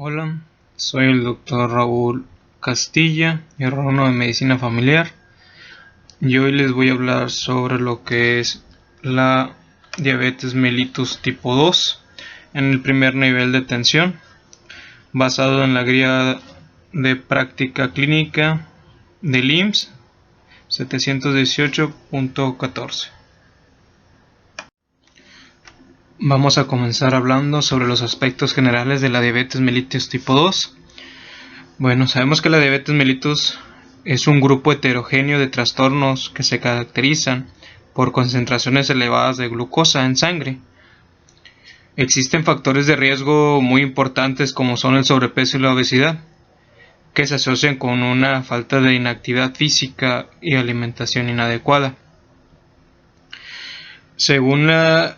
Hola, soy el doctor Raúl Castilla, neurólogo de medicina familiar, y hoy les voy a hablar sobre lo que es la diabetes mellitus tipo 2 en el primer nivel de tensión, basado en la guía de práctica clínica del IMSS 718.14. Vamos a comenzar hablando sobre los aspectos generales de la diabetes mellitus tipo 2. Bueno, sabemos que la diabetes mellitus es un grupo heterogéneo de trastornos que se caracterizan por concentraciones elevadas de glucosa en sangre. Existen factores de riesgo muy importantes como son el sobrepeso y la obesidad, que se asocian con una falta de inactividad física y alimentación inadecuada. Según a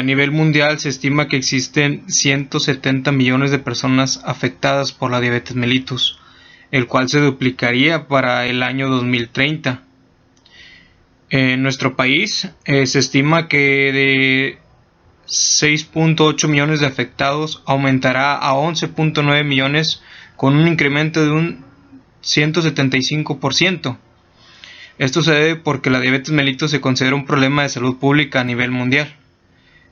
nivel mundial se estima que existen 170 millones de personas afectadas por la diabetes mellitus, el cual se duplicaría para el año 2030. En nuestro país se estima que de 6.8 millones de afectados aumentará a 11.9 millones con un incremento de un 175%. Esto se debe porque la diabetes mellitus se considera un problema de salud pública a nivel mundial.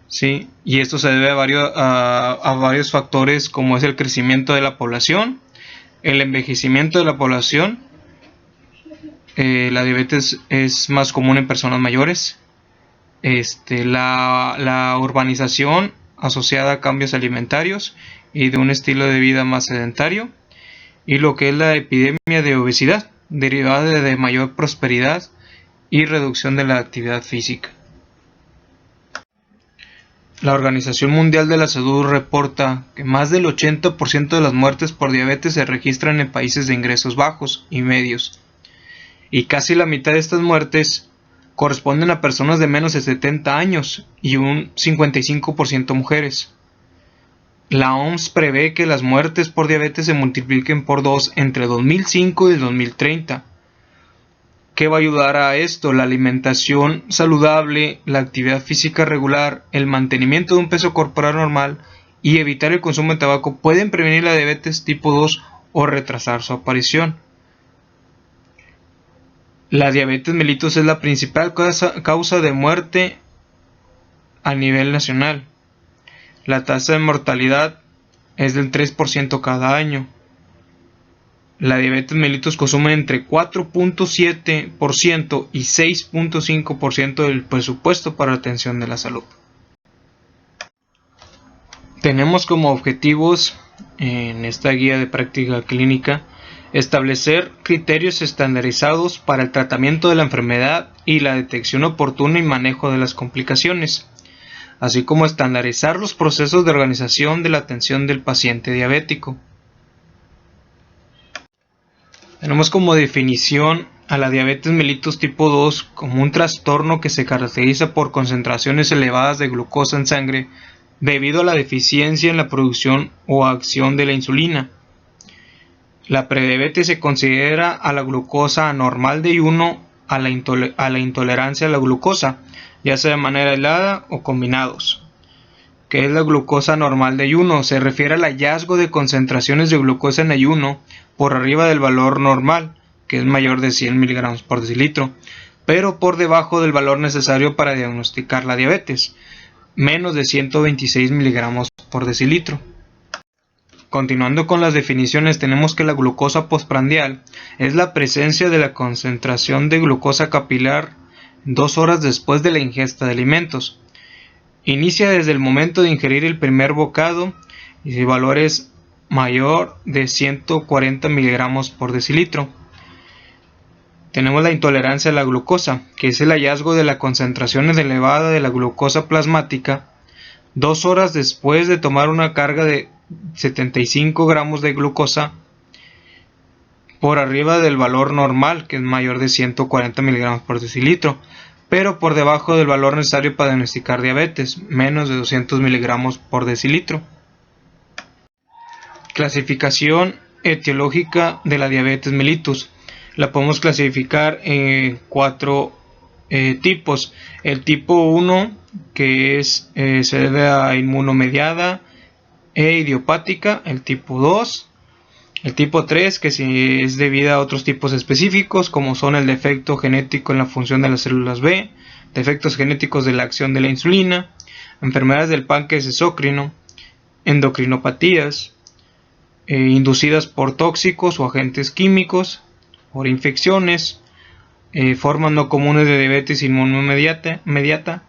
¿Sí? Y esto se debe a varios factores como es el crecimiento de la población, el envejecimiento de la población, la diabetes es más común en personas mayores, la urbanización asociada a cambios alimentarios y de un estilo de vida más sedentario, y lo que es la epidemia de obesidad, derivada de mayor prosperidad y reducción de la actividad física. La Organización Mundial de la Salud reporta que más del 80% de las muertes por diabetes se registran en países de ingresos bajos y medios, y casi la mitad de estas muertes corresponden a personas de menos de 70 años y un 55% mujeres. La OMS prevé que las muertes por diabetes se multipliquen por 2 entre 2005 y el 2030. ¿Qué va a ayudar a esto? La alimentación saludable, la actividad física regular, el mantenimiento de un peso corporal normal y evitar el consumo de tabaco pueden prevenir la diabetes tipo 2 o retrasar su aparición. La diabetes mellitus es la principal causa de muerte a nivel nacional. La tasa de mortalidad es del 3% cada año. La diabetes mellitus consume entre 4.7% y 6.5% del presupuesto para la atención de la salud. Tenemos como objetivos en esta guía de práctica clínica establecer criterios estandarizados para el tratamiento de la enfermedad y la detección oportuna y manejo de las complicaciones, así como estandarizar los procesos de organización de la atención del paciente diabético. Tenemos como definición a la diabetes mellitus tipo 2 como un trastorno que se caracteriza por concentraciones elevadas de glucosa en sangre debido a la deficiencia en la producción o acción de la insulina. La prediabetes se considera a la glucosa anormal de ayuno a la intolerancia a la glucosa, ya sea de manera aislada o combinados. ¿Qué es la glucosa normal de ayuno? Se refiere al hallazgo de concentraciones de glucosa en ayuno por arriba del valor normal, que es mayor de 100 miligramos por decilitro, pero por debajo del valor necesario para diagnosticar la diabetes, menos de 126 miligramos por decilitro. Continuando con las definiciones, tenemos que la glucosa postprandial es la presencia de la concentración de glucosa capilar 2 horas después de la ingesta de alimentos. Inicia desde el momento de ingerir el primer bocado y si el valor es mayor de 140 miligramos por decilitro. Tenemos la intolerancia a la glucosa, que es el hallazgo de la concentración elevada de la glucosa plasmática 2 horas después de tomar una carga de 75 gramos de glucosa por arriba del valor normal, que es mayor de 140 miligramos por decilitro, pero por debajo del valor necesario para diagnosticar diabetes, menos de 200 miligramos por decilitro. Clasificación etiológica de la diabetes mellitus. La podemos clasificar en 4 tipos. El tipo 1, que se debe a inmunomediada, e idiopática, el tipo 2. El tipo 3, que si es debida a otros tipos específicos, como son el defecto genético en la función de las células B, defectos genéticos de la acción de la insulina, enfermedades del páncreas exócrino, endocrinopatías, inducidas por tóxicos o agentes químicos, por infecciones, formas no comunes de diabetes inmunomediata,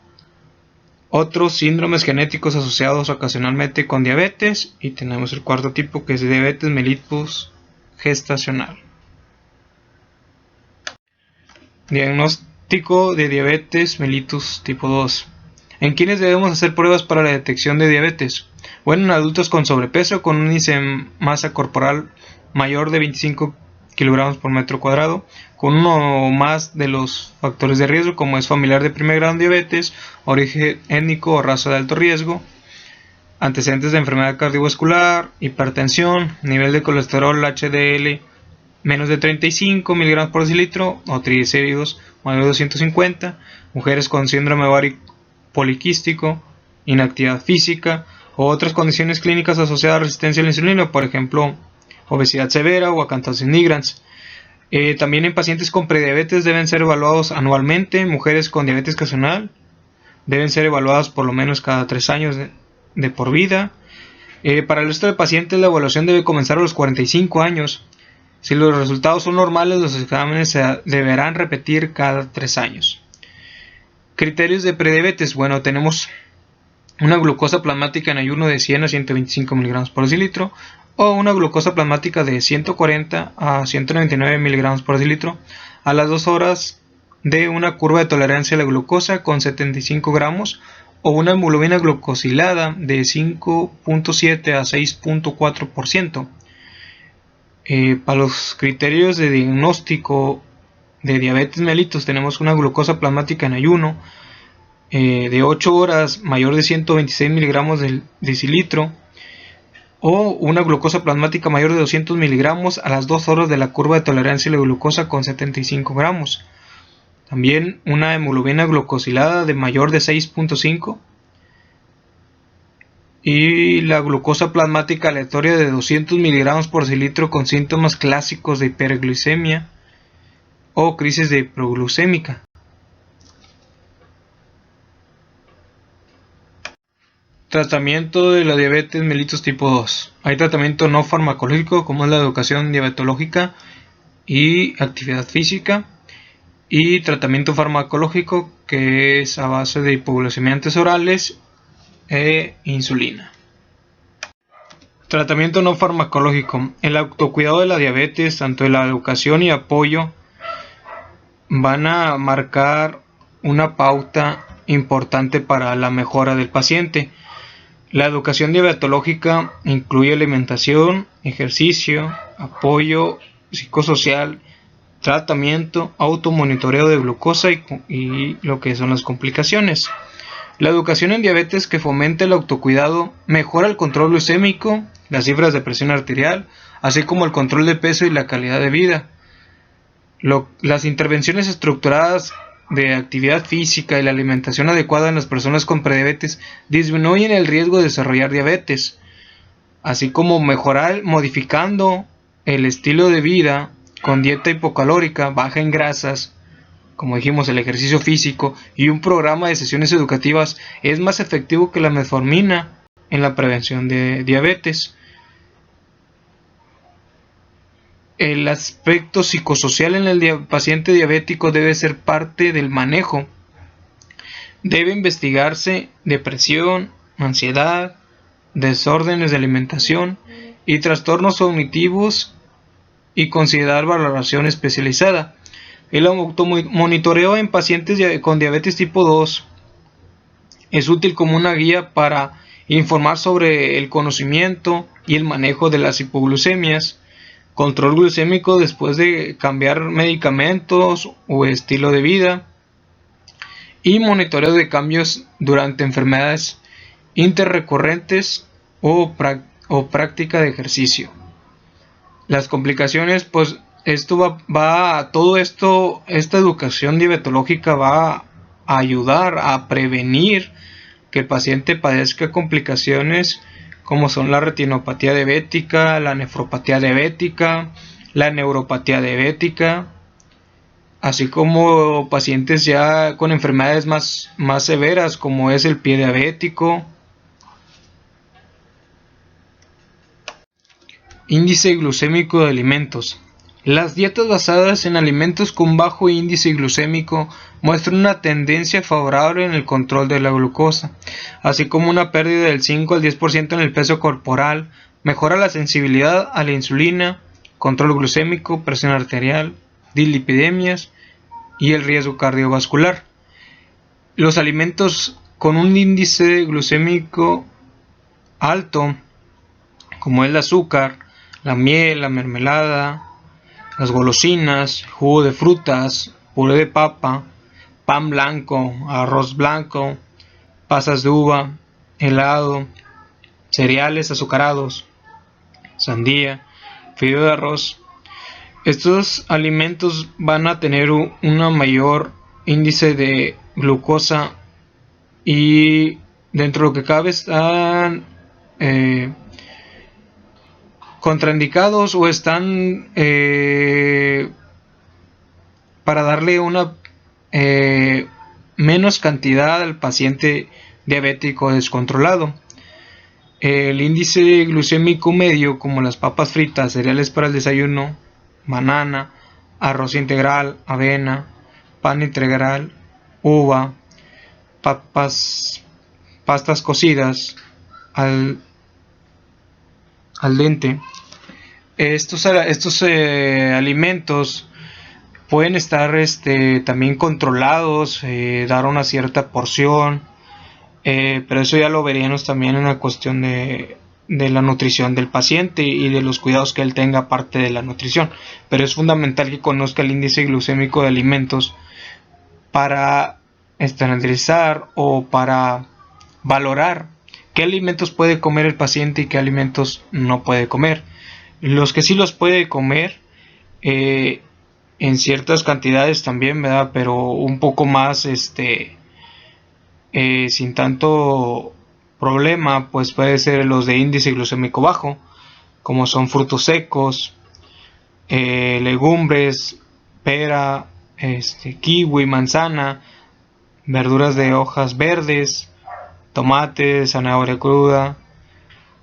otros síndromes genéticos asociados ocasionalmente con diabetes, y tenemos el cuarto tipo, que es diabetes mellitus gestacional. Diagnóstico de diabetes mellitus tipo 2. ¿En quiénes debemos hacer pruebas para la detección de diabetes? Bueno, en adultos con sobrepeso, con un índice de masa corporal mayor de 25 kilogramos por metro cuadrado, con uno o más de los factores de riesgo, como es familiar de primer grado en diabetes, origen étnico o raza de alto riesgo, antecedentes de enfermedad cardiovascular, hipertensión, nivel de colesterol HDL menos de 35 miligramos por decilitro o triglicéridos mayor de 250, mujeres con síndrome ovárico poliquístico, inactividad física o otras condiciones clínicas asociadas a resistencia a la insulina, por ejemplo, obesidad severa o acantosis nigrans. También en pacientes con prediabetes deben ser evaluados anualmente. Mujeres con diabetes gestacional deben ser evaluadas por lo menos cada 3 años de por vida. Para el resto de pacientes la evaluación debe comenzar a los 45 años. Si los resultados son normales, los exámenes se deberán repetir cada 3 años. Criterios de prediabetes. Bueno, tenemos una glucosa plasmática en ayuno de 100 a 125 miligramos por decilitro, o una glucosa plasmática de 140 a 199 miligramos por decilitro a las 2 horas, de una curva de tolerancia a la glucosa con 75 gramos, o una hemoglobina glucosilada de 5.7 a 6.4%. Para los criterios de diagnóstico de diabetes mellitus tenemos una glucosa plasmática en ayuno de 8 horas mayor de 126 miligramos del decilitro, o una glucosa plasmática mayor de 200 miligramos a las 2 horas de la curva de tolerancia a la glucosa con 75 gramos. También una hemoglobina glucosilada de mayor de 6.5 y la glucosa plasmática aleatoria de 200 miligramos por decilitro con síntomas clásicos de hiperglicemia o crisis de hiperglucémica. Tratamiento de la diabetes mellitus tipo 2. Hay tratamiento no farmacológico, como es la educación diabetológica y actividad física, y tratamiento farmacológico, que es a base de hipoglucemiantes orales e insulina. Tratamiento no farmacológico. El autocuidado de la diabetes, tanto de la educación y apoyo, van a marcar una pauta importante para la mejora del paciente. La educación diabetológica incluye alimentación, ejercicio, apoyo psicosocial, tratamiento, automonitoreo de glucosa y lo que son las complicaciones. La educación en diabetes, que fomenta el autocuidado, mejora el control glucémico, las cifras de presión arterial, así como el control de peso y la calidad de vida. Las intervenciones estructuradas de actividad física y la alimentación adecuada en las personas con prediabetes disminuyen el riesgo de desarrollar diabetes, así como modificando el estilo de vida con dieta hipocalórica, baja en grasas, como dijimos, el ejercicio físico y un programa de sesiones educativas es más efectivo que la metformina en la prevención de diabetes. El aspecto psicosocial en el paciente diabético debe ser parte del manejo. Debe investigarse depresión, ansiedad, desórdenes de alimentación y trastornos cognitivos y considerar valoración especializada. El automonitoreo en pacientes con diabetes tipo 2 es útil como una guía para informar sobre el conocimiento y el manejo de las hipoglucemias, control glucémico después de cambiar medicamentos o estilo de vida, y monitoreo de cambios durante enfermedades interrecurrentes o práctica de ejercicio. Las complicaciones, pues esta educación diabetológica va a ayudar a prevenir que el paciente padezca complicaciones como son la retinopatía diabética, la nefropatía diabética, la neuropatía diabética, así como pacientes ya con enfermedades más severas como es el pie diabético. Índice glucémico de alimentos. Las dietas basadas en alimentos con bajo índice glucémico muestran una tendencia favorable en el control de la glucosa, así como una pérdida del 5 al 10% en el peso corporal, mejora la sensibilidad a la insulina, control glucémico, presión arterial, dislipidemias y el riesgo cardiovascular. Los alimentos con un índice glucémico alto, como el azúcar, la miel, la mermelada, las golosinas, jugo de frutas, puré de papa, pan blanco, arroz blanco, pasas de uva, helado, cereales azucarados, sandía, fideo de arroz. Estos alimentos van a tener una mayor índice de glucosa y dentro de lo que cabe están contraindicados o están para darle una menos cantidad al paciente diabético descontrolado. El índice glucémico medio, como las papas fritas, cereales para el desayuno, banana, arroz integral, avena, pan integral, uva, pastas cocidas al dente. Estos alimentos pueden estar también controlados, dar una cierta porción, pero eso ya lo veríamos también en la cuestión de la nutrición del paciente y de los cuidados que él tenga aparte de la nutrición. Pero es fundamental que conozca el índice glucémico de alimentos para estandarizar o para valorar qué alimentos puede comer el paciente y qué alimentos no puede comer. Los que sí los puede comer en ciertas cantidades también, ¿verdad? Pero un poco más sin tanto problema, pues puede ser los de índice glucémico bajo, como son frutos secos, legumbres, pera, kiwi, manzana, verduras de hojas verdes, tomate, zanahoria cruda,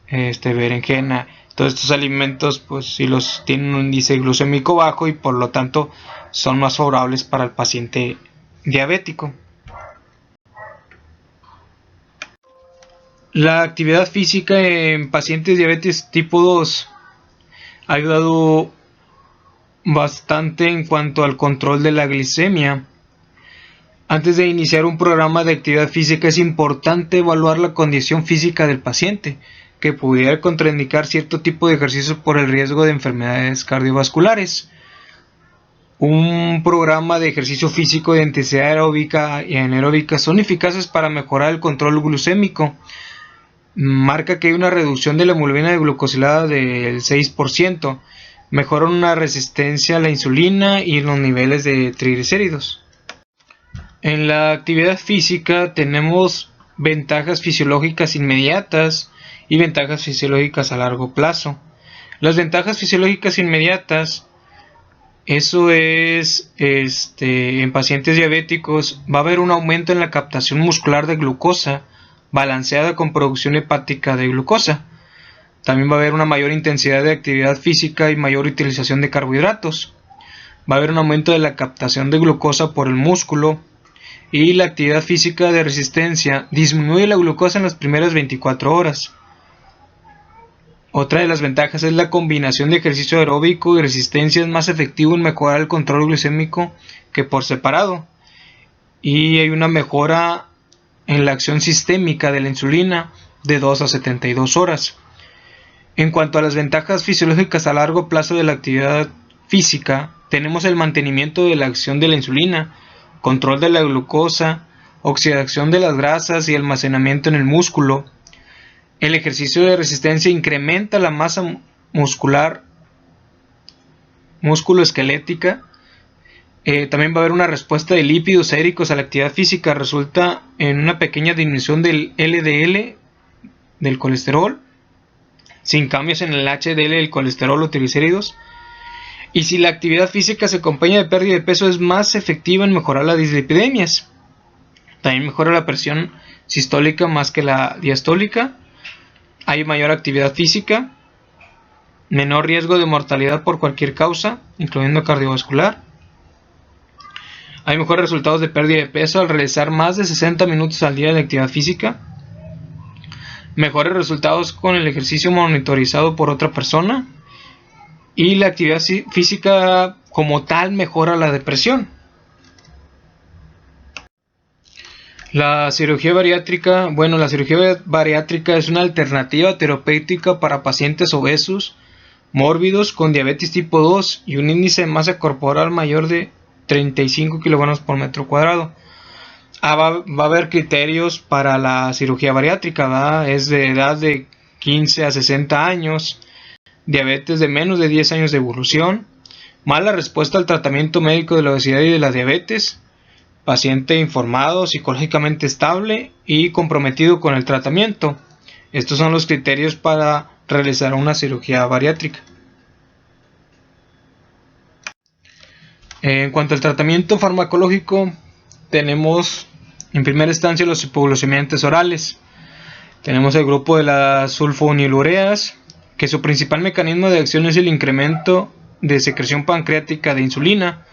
berenjena. Todos estos alimentos pues sí los tienen un índice glucémico bajo y por lo tanto son más favorables para el paciente diabético. La actividad física en pacientes diabetes tipo 2 ha ayudado bastante en cuanto al control de la glicemia. Antes de iniciar un programa de actividad física es importante evaluar la condición física del paciente, que pudiera contraindicar cierto tipo de ejercicio por el riesgo de enfermedades cardiovasculares. Un programa de ejercicio físico de intensidad aeróbica y anaeróbica son eficaces para mejorar el control glucémico. Marca que hay una reducción de la hemoglobina glucosilada del 6%, mejoran una resistencia a la insulina y los niveles de triglicéridos. En la actividad física tenemos ventajas fisiológicas inmediatas y ventajas fisiológicas a largo plazo. Las ventajas fisiológicas inmediatas, eso es, en pacientes diabéticos va a haber un aumento en la captación muscular de glucosa balanceada con producción hepática de glucosa. También va a haber una mayor intensidad de actividad física y mayor utilización de carbohidratos. Va a haber un aumento de la captación de glucosa por el músculo. Y la actividad física de resistencia disminuye la glucosa en las primeras 24 horas. Otra de las ventajas es la combinación de ejercicio aeróbico y resistencia es más efectivo en mejorar el control glucémico que por separado. Y hay una mejora en la acción sistémica de la insulina de 2 a 72 horas. En cuanto a las ventajas fisiológicas a largo plazo de la actividad física, tenemos el mantenimiento de la acción de la insulina, control de la glucosa, oxidación de las grasas y almacenamiento en el músculo. El ejercicio de resistencia incrementa la masa muscular músculo-esquelética. También va a haber una respuesta de lípidos séricos a la actividad física. Resulta en una pequeña disminución del LDL, del colesterol, sin cambios en el HDL, el colesterol o triglicéridos. Y si la actividad física se acompaña de pérdida de peso, es más efectiva en mejorar las dislipidemias. También mejora la presión sistólica más que la diastólica. Hay mayor actividad física, menor riesgo de mortalidad por cualquier causa, incluyendo cardiovascular. Hay mejores resultados de pérdida de peso al realizar más de 60 minutos al día de actividad física. Mejores resultados con el ejercicio monitorizado por otra persona. Y la actividad física como tal mejora la depresión. La cirugía bariátrica, la cirugía bariátrica es una alternativa terapéutica para pacientes obesos, mórbidos, con diabetes tipo 2 y un índice de masa corporal mayor de 35 kilogramos por metro cuadrado. Va a haber criterios para la cirugía bariátrica, ¿verdad? Es de edad de 15 a 60 años, diabetes de menos de 10 años de evolución, mala respuesta al tratamiento médico de la obesidad y de la diabetes, paciente informado, psicológicamente estable y comprometido con el tratamiento. Estos son los criterios para realizar una cirugía bariátrica. En cuanto al tratamiento farmacológico, tenemos en primera instancia los hipoglucemiantes orales. Tenemos el grupo de las sulfonilureas, que su principal mecanismo de acción es el incremento de secreción pancreática de insulina,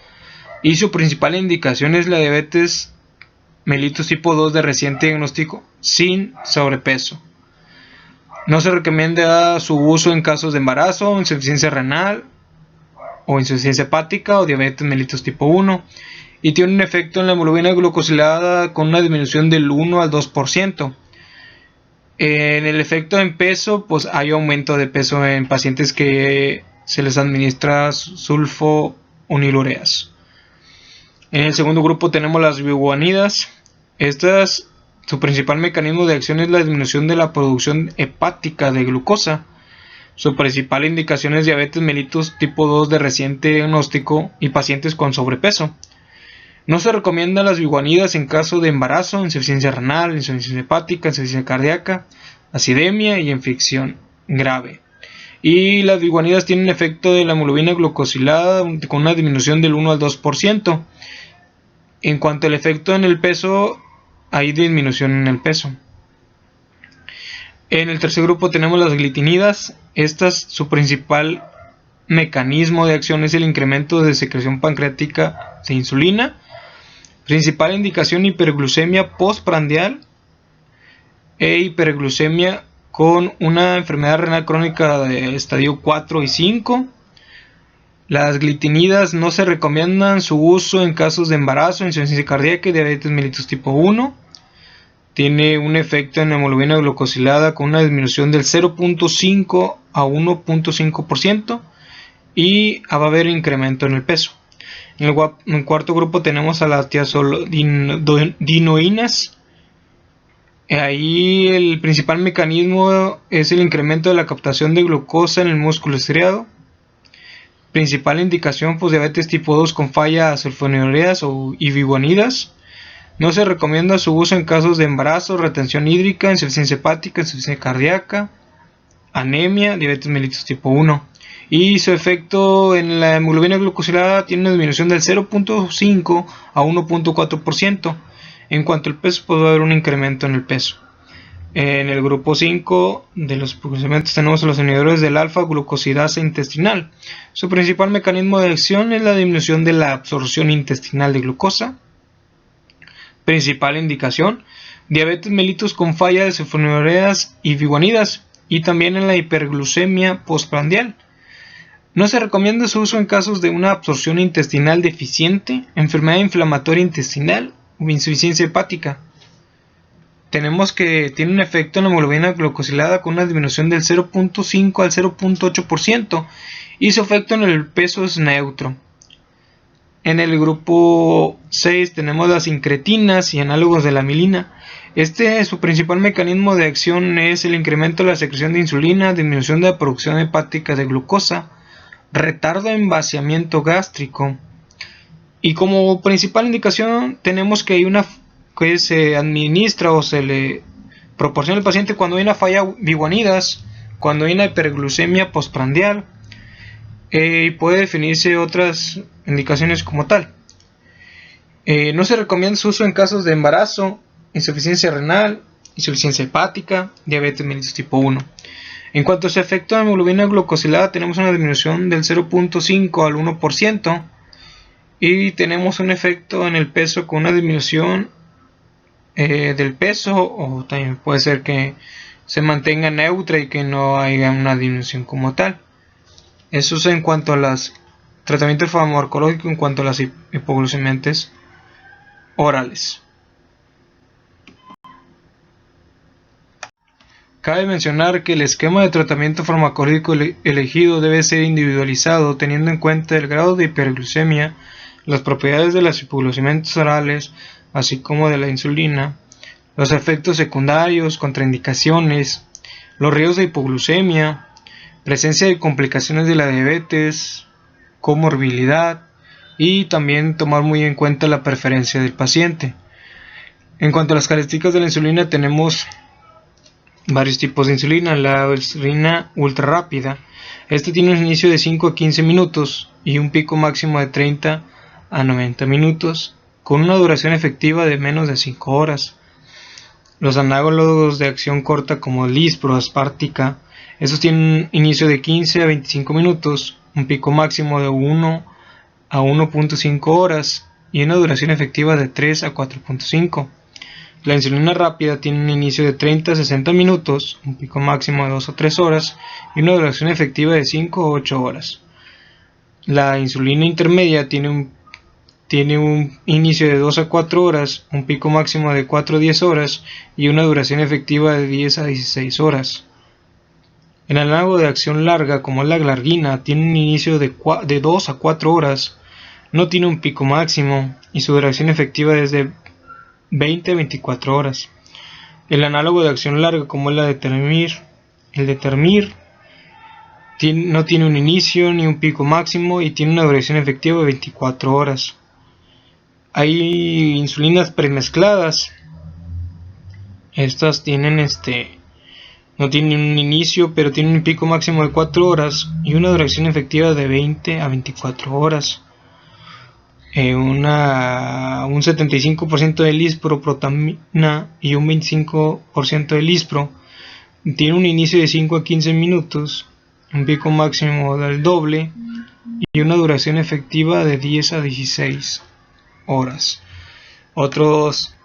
y su principal indicación es la diabetes mellitus tipo 2 de reciente diagnóstico sin sobrepeso. No se recomienda su uso en casos de embarazo, insuficiencia renal o insuficiencia hepática o diabetes mellitus tipo 1, y tiene un efecto en la hemoglobina glucosilada con una disminución del 1 al 2%. En el efecto en peso, pues hay aumento de peso en pacientes que se les administra sulfonilureas. En el segundo grupo tenemos las biguanidas. Estas, su principal mecanismo de acción es la disminución de la producción hepática de glucosa. Su principal indicación es diabetes mellitus tipo 2 de reciente diagnóstico y pacientes con sobrepeso. No se recomiendan las biguanidas en caso de embarazo, insuficiencia renal, insuficiencia hepática, insuficiencia cardíaca, acidemia y infección grave. Y las biguanidas tienen efecto de la hemoglobina glucosilada con una disminución del 1 al 2%. En cuanto al efecto en el peso, hay disminución en el peso. En el tercer grupo tenemos las glitinidas. Estas, su principal mecanismo de acción es el incremento de secreción pancreática de insulina. Principal indicación: hiperglucemia postprandial e hiperglucemia con una enfermedad renal crónica de estadio 4 y 5. Las glitinidas no se recomiendan su uso en casos de embarazo, insuficiencia cardíaca y diabetes mellitus tipo 1. Tiene un efecto en la hemoglobina glucosilada con una disminución del 0.5 a 1.5% y va a haber incremento en el peso. En el cuarto grupo tenemos a las tiazolidinoínas. Ahí el principal mecanismo es el incremento de la captación de glucosa en el músculo estriado. Principal indicación, pues diabetes tipo 2 con falla a sulfonilureas y biguanidas. No se recomienda su uso en casos de embarazo, retención hídrica, insuficiencia hepática, insuficiencia cardíaca, anemia, diabetes mellitus tipo 1. Y su efecto en la hemoglobina glucosilada tiene una disminución del 0.5 a 1.4%. En cuanto al peso, pues va a haber un incremento en el peso. En el grupo 5 de los procedimientos tenemos los inhibidores del alfa-glucosidasa intestinal. Su principal mecanismo de acción es la disminución de la absorción intestinal de glucosa. Principal indicación: diabetes mellitus con falla de sulfonilureas y biguanidas, y también en la hiperglucemia postprandial. No se recomienda su uso en casos de una absorción intestinal deficiente, enfermedad inflamatoria intestinal o insuficiencia hepática. Tenemos que tiene un efecto en la hemoglobina glucosilada con una disminución del 0.5 al 0.8% y su efecto en el peso es neutro. En el grupo 6 tenemos las incretinas y análogos de la milina. Su principal mecanismo de acción es el incremento de la secreción de insulina, disminución de la producción hepática de glucosa, retardo en vaciamiento gástrico. Y como principal indicación tenemos que hay una que se administra o se le proporciona al paciente cuando hay una falla biguanidas cuando hay una hiperglucemia postprandial, y puede definirse otras indicaciones como tal. No se recomienda su uso en casos de embarazo, insuficiencia renal, insuficiencia hepática, diabetes mellitus tipo 1. En cuanto a su efecto en hemoglobina glucosilada, tenemos una disminución del 0.5 al 1%, y tenemos un efecto en el peso con una disminución del peso, o también puede ser que se mantenga neutra y que no haya una disminución como tal. Eso es en cuanto a los tratamientos farmacológicos, en cuanto a las hipoglucemiantes orales. Cabe mencionar que el esquema de tratamiento farmacológico elegido debe ser individualizado, teniendo en cuenta el grado de hiperglucemia, las propiedades de las hipoglucemiantes orales, así como de la insulina, los efectos secundarios, contraindicaciones, los riesgos de hipoglucemia, presencia de complicaciones de la diabetes, comorbilidad, y también tomar muy en cuenta la preferencia del paciente. En cuanto a las características de la insulina, tenemos varios tipos de insulina. La insulina ultra rápida, este tiene un inicio de 5 a 15 minutos y un pico máximo de 30 a 90 minutos, con una duración efectiva de menos de 5 horas. Los análogos de acción corta como Lispro, Aspártica, estos tienen un inicio de 15 a 25 minutos, un pico máximo de 1 a 1.5 horas y una duración efectiva de 3 a 4.5. La insulina rápida tiene un inicio de 30 a 60 minutos, un pico máximo de 2 a 3 horas y una duración efectiva de 5 a 8 horas. La insulina intermedia tiene un inicio de 2 a 4 horas, un pico máximo de 4 a 10 horas y una duración efectiva de 10 a 16 horas. El análogo de acción larga, como la glargina, tiene un inicio de 2 a 4 horas, no tiene un pico máximo y su duración efectiva es de 20 a 24 horas. El análogo de acción larga, como el Determir, no tiene un inicio ni un pico máximo y tiene una duración efectiva de 24 horas. Hay insulinas premezcladas. Estas no tienen un inicio, pero tienen un pico máximo de 4 horas y una duración efectiva de 20 a 24 horas. Un 75% de lisproprotamina y un 25% de lispro tiene un inicio de 5 a 15 minutos, un pico máximo del doble y una duración efectiva de 10 a 16 horas. Otros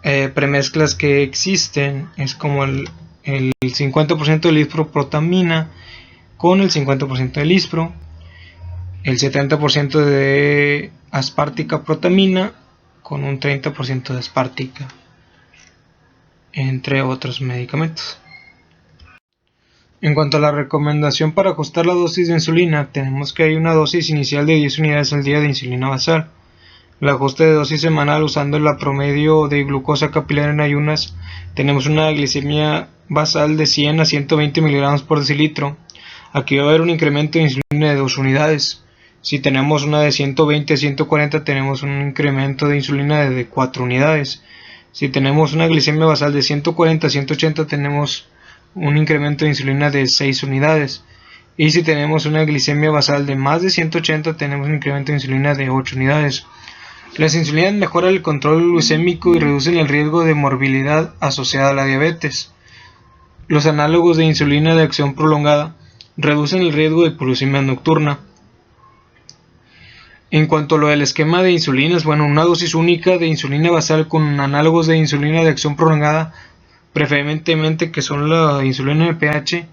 premezclas que existen es como el 50% de lisproprotamina con el 50% de lispro, el 70% de aspartica protamina con un 30% de aspartica, entre otros medicamentos. En cuanto a la recomendación para ajustar la dosis de insulina, tenemos que hay una dosis inicial de 10 unidades al día de insulina basal. El ajuste de dosis semanal usando la promedio de glucosa capilar en ayunas, tenemos una glicemia basal de 100 a 120 mg por decilitro. Aquí va a haber un incremento de insulina de 2 unidades. Si tenemos una de 120 a 140, tenemos un incremento de insulina de 4 unidades. Si tenemos una glicemia basal de 140 a 180, tenemos un incremento de insulina de 6 unidades. Y si tenemos una glicemia basal de más de 180, tenemos un incremento de insulina de 8 unidades. Las insulinas mejoran el control glucémico y reducen el riesgo de morbilidad asociada a la diabetes. Los análogos de insulina de acción prolongada reducen el riesgo de hipoglucemia nocturna. En cuanto a lo del esquema de insulinas, una dosis única de insulina basal con análogos de insulina de acción prolongada, preferentemente que son la insulina NPH,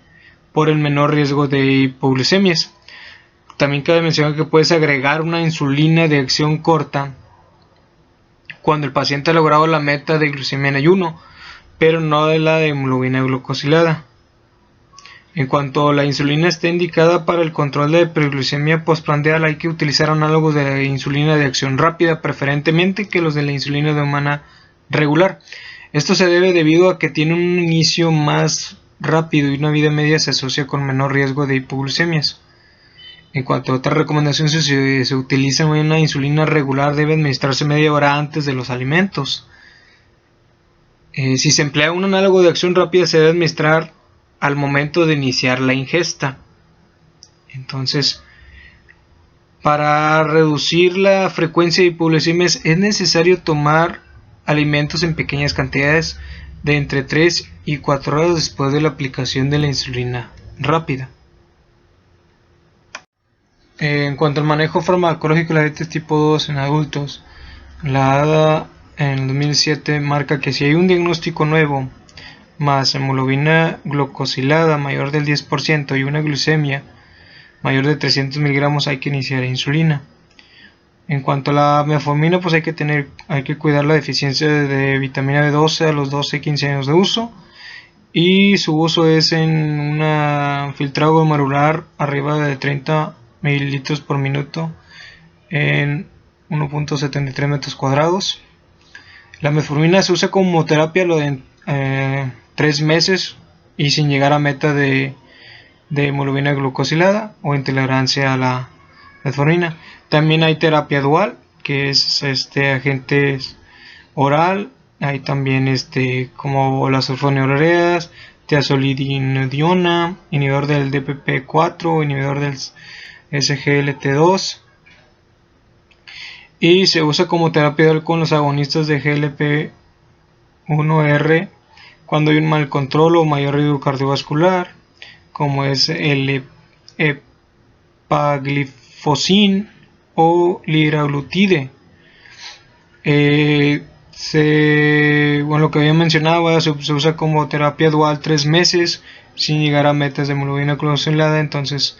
por el menor riesgo de hipoglucemias. También cabe mencionar que puedes agregar una insulina de acción corta cuando el paciente ha logrado la meta de glucemia en ayuno, pero no de la de hemoglobina glucosilada. En cuanto la insulina esté indicada para el control de hiperglucemia postprandial, hay que utilizar análogos de la insulina de acción rápida, preferentemente que los de la insulina de humana regular. Esto se debe debido a que tiene un inicio más rápido y una vida media se asocia con menor riesgo de hipoglucemias. En cuanto a otras recomendaciones, si se utiliza una insulina regular, debe administrarse media hora antes de los alimentos. Si se emplea un análogo de acción rápida, se debe administrar al momento de iniciar la ingesta. Entonces, para reducir la frecuencia de hipoglucemias es necesario tomar alimentos en pequeñas cantidades de entre 3 y 4 horas después de la aplicación de la insulina rápida. En cuanto al manejo farmacológico de la diabetes tipo 2 en adultos, la ADA en el 2007 marca que si hay un diagnóstico nuevo más hemoglobina glucosilada mayor del 10% y una glucemia mayor de 300 miligramos, hay que iniciar insulina. En cuanto a la metformina, pues hay que cuidar la deficiencia de vitamina B12 a los 12-15 años de uso, y su uso es en un filtrado glomerular arriba de 30 mililitros por minuto en 1.73 metros cuadrados. La metformina se usa como terapia de 3 meses y sin llegar a meta de hemoglobina glucosilada o intolerancia a la metformina. También hay terapia dual, que es agente oral. Hay también como las sulfonilureas, tiazolidinediona, inhibidor del DPP-4, inhibidor del SGLT2, y se usa como terapia dual con los agonistas de GLP-1R cuando hay un mal control o mayor riesgo cardiovascular, como es el epagliflozin o liraglutide. Lo que había mencionado, se usa como terapia dual 3 meses sin llegar a metas de hemoglobina glucosilada. Entonces,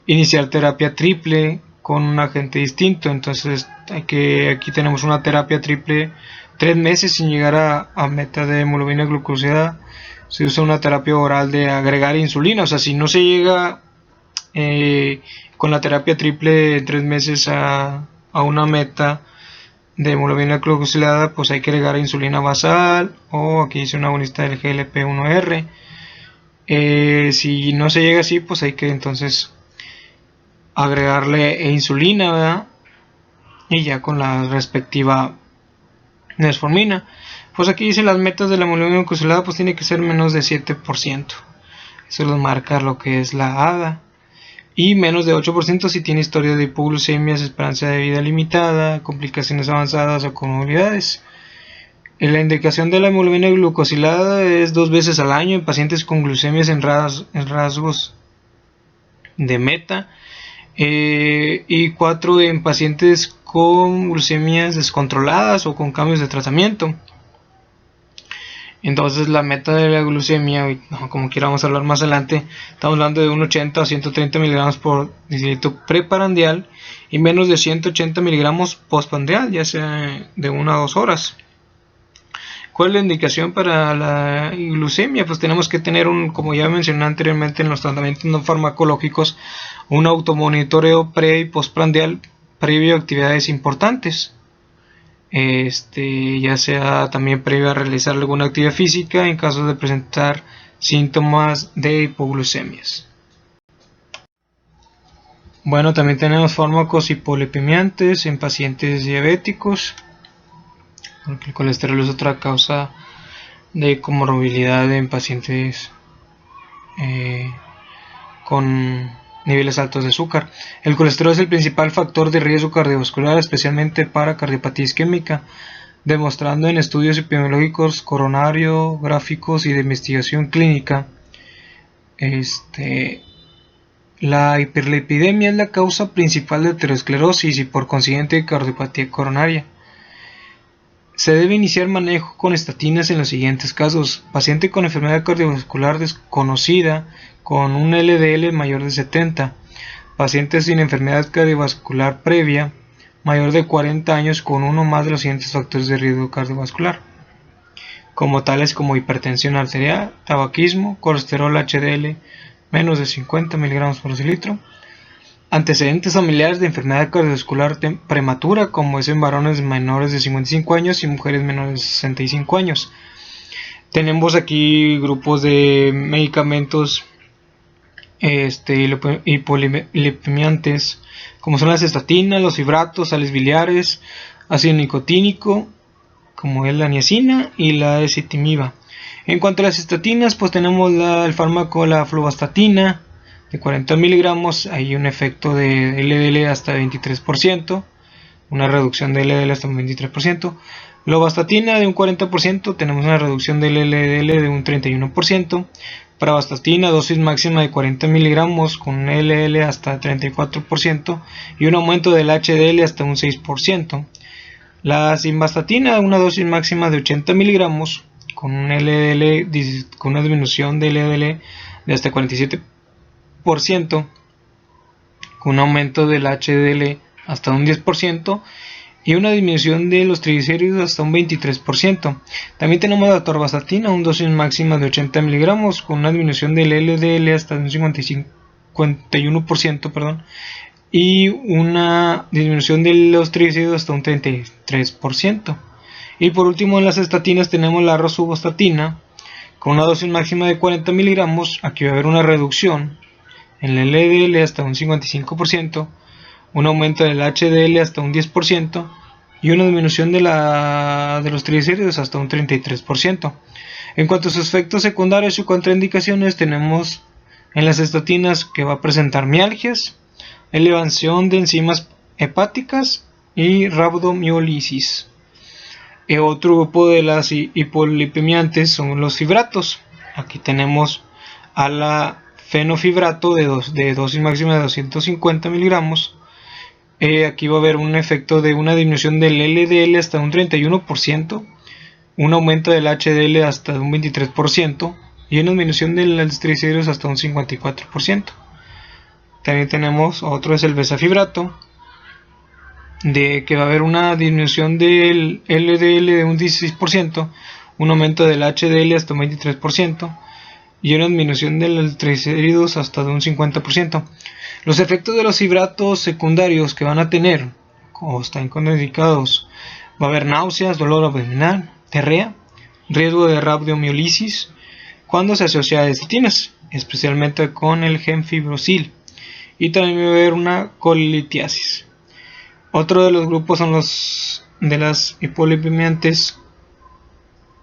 iniciar terapia triple con un agente distinto. Entonces, aquí tenemos una terapia triple 3 meses sin llegar a meta de hemoglobina glucosilada. Se usa una terapia oral de agregar insulina. O sea, si no se llega con la terapia triple 3 meses a una meta de hemoglobina glucosilada, pues hay que agregar insulina basal, o aquí dice una agonista del GLP-1R. Si no se llega así, pues hay que entonces agregarle insulina, ¿verdad? Y ya con la respectiva metformina. Pues aquí dice las metas de la hemoglobina glucosilada, pues tiene que ser menos de 7%. Eso lo marca lo que es la ADA. Y menos de 8% si tiene historia de hipoglucemias, esperanza de vida limitada, complicaciones avanzadas o comorbilidades. La indicación de la hemoglobina glucosilada es 2 veces al año en pacientes con glucemias en rasgos de meta, y 4 en pacientes con glucemias descontroladas o con cambios de tratamiento. Entonces la meta de la glucemia, como quiera vamos a hablar más adelante, estamos hablando de un 80 a 130 miligramos por decilitro preprandial y menos de 180 miligramos postprandial, ya sea de 1 a 2 horas. ¿Cuál es la indicación para la glucemia? Pues tenemos que tener como ya mencioné anteriormente en los tratamientos no farmacológicos, un automonitoreo pre y postprandial previo a actividades importantes. Ya sea también previo a realizar alguna actividad física en caso de presentar síntomas de hipoglucemias. Bueno, también tenemos fármacos hipolipemiantes en pacientes diabéticos, porque el colesterol es otra causa de comorbilidad en pacientes con niveles altos de azúcar. El colesterol es el principal factor de riesgo cardiovascular, especialmente para cardiopatía isquémica, demostrando en estudios epidemiológicos, coronariográficos y de investigación clínica. La hiperlipidemia es la causa principal de aterosclerosis y por consiguiente cardiopatía coronaria. Se debe iniciar manejo con estatinas en los siguientes casos: paciente con enfermedad cardiovascular desconocida con un LDL mayor de 70, paciente sin enfermedad cardiovascular previa mayor de 40 años con uno más de los siguientes factores de riesgo cardiovascular, como tales como hipertensión arterial, tabaquismo, colesterol HDL menos de 50 miligramos por decilitro, antecedentes familiares de enfermedad cardiovascular prematura, como es en varones menores de 55 años y mujeres menores de 65 años. Tenemos aquí grupos de medicamentos hipolipemiantes, como son las estatinas, los fibratos, sales biliares, ácido nicotínico, como es la niacina y la ezetimiba. En cuanto a las estatinas, pues tenemos el fármaco la fluvastatina de 40 miligramos. Hay un efecto de LDL hasta 23%, una reducción de LDL hasta un 23%. Lovastatina de un 40%, tenemos una reducción del LDL de un 31%. Pravastatina, dosis máxima de 40 miligramos con un LDL hasta 34% y un aumento del HDL hasta un 6%. La simvastatina, una dosis máxima de 80 miligramos con un LDL, con una disminución del LDL de hasta 47%, con un aumento del HDL hasta un 10% y una disminución de los triglicéridos hasta un 23%. También tenemos la atorvastatina, una dosis máxima de 80 miligramos con una disminución del LDL hasta un 51%, y una disminución de los triglicéridos hasta un 33%. Y por último, en las estatinas tenemos la rosuvastatina con una dosis máxima de 40 miligramos. Aquí va a haber una reducción en el LDL hasta un 55%, un aumento del HDL hasta un 10% y una disminución de los triglicéridos hasta un 33%. En cuanto a sus efectos secundarios y contraindicaciones, tenemos en las estatinas que va a presentar mialgias, elevación de enzimas hepáticas y rhabdomiólisis. Otro grupo de las hipolipemiantes son los fibratos. Aquí tenemos a la fenofibrato de dosis máxima de 250 miligramos. Aquí va a haber un efecto de una disminución del LDL hasta un 31%, un aumento del HDL hasta un 23% y una disminución de los triglicéridos hasta un 54%. También tenemos otro, es el bezafibrato, que va a haber una disminución del LDL de un 16%, un aumento del HDL hasta un 23% y una disminución de los triglicéridos hasta de un 50%. Los efectos de los fibratos secundarios que van a tener, o están contraindicados, va a haber náuseas, dolor abdominal, diarrea, riesgo de rhabdomiólisis cuando se asocia a estatinas, especialmente con el gemfibrozil, y también va a haber una colitiasis. Otro de los grupos son los de las hipolipemiantes,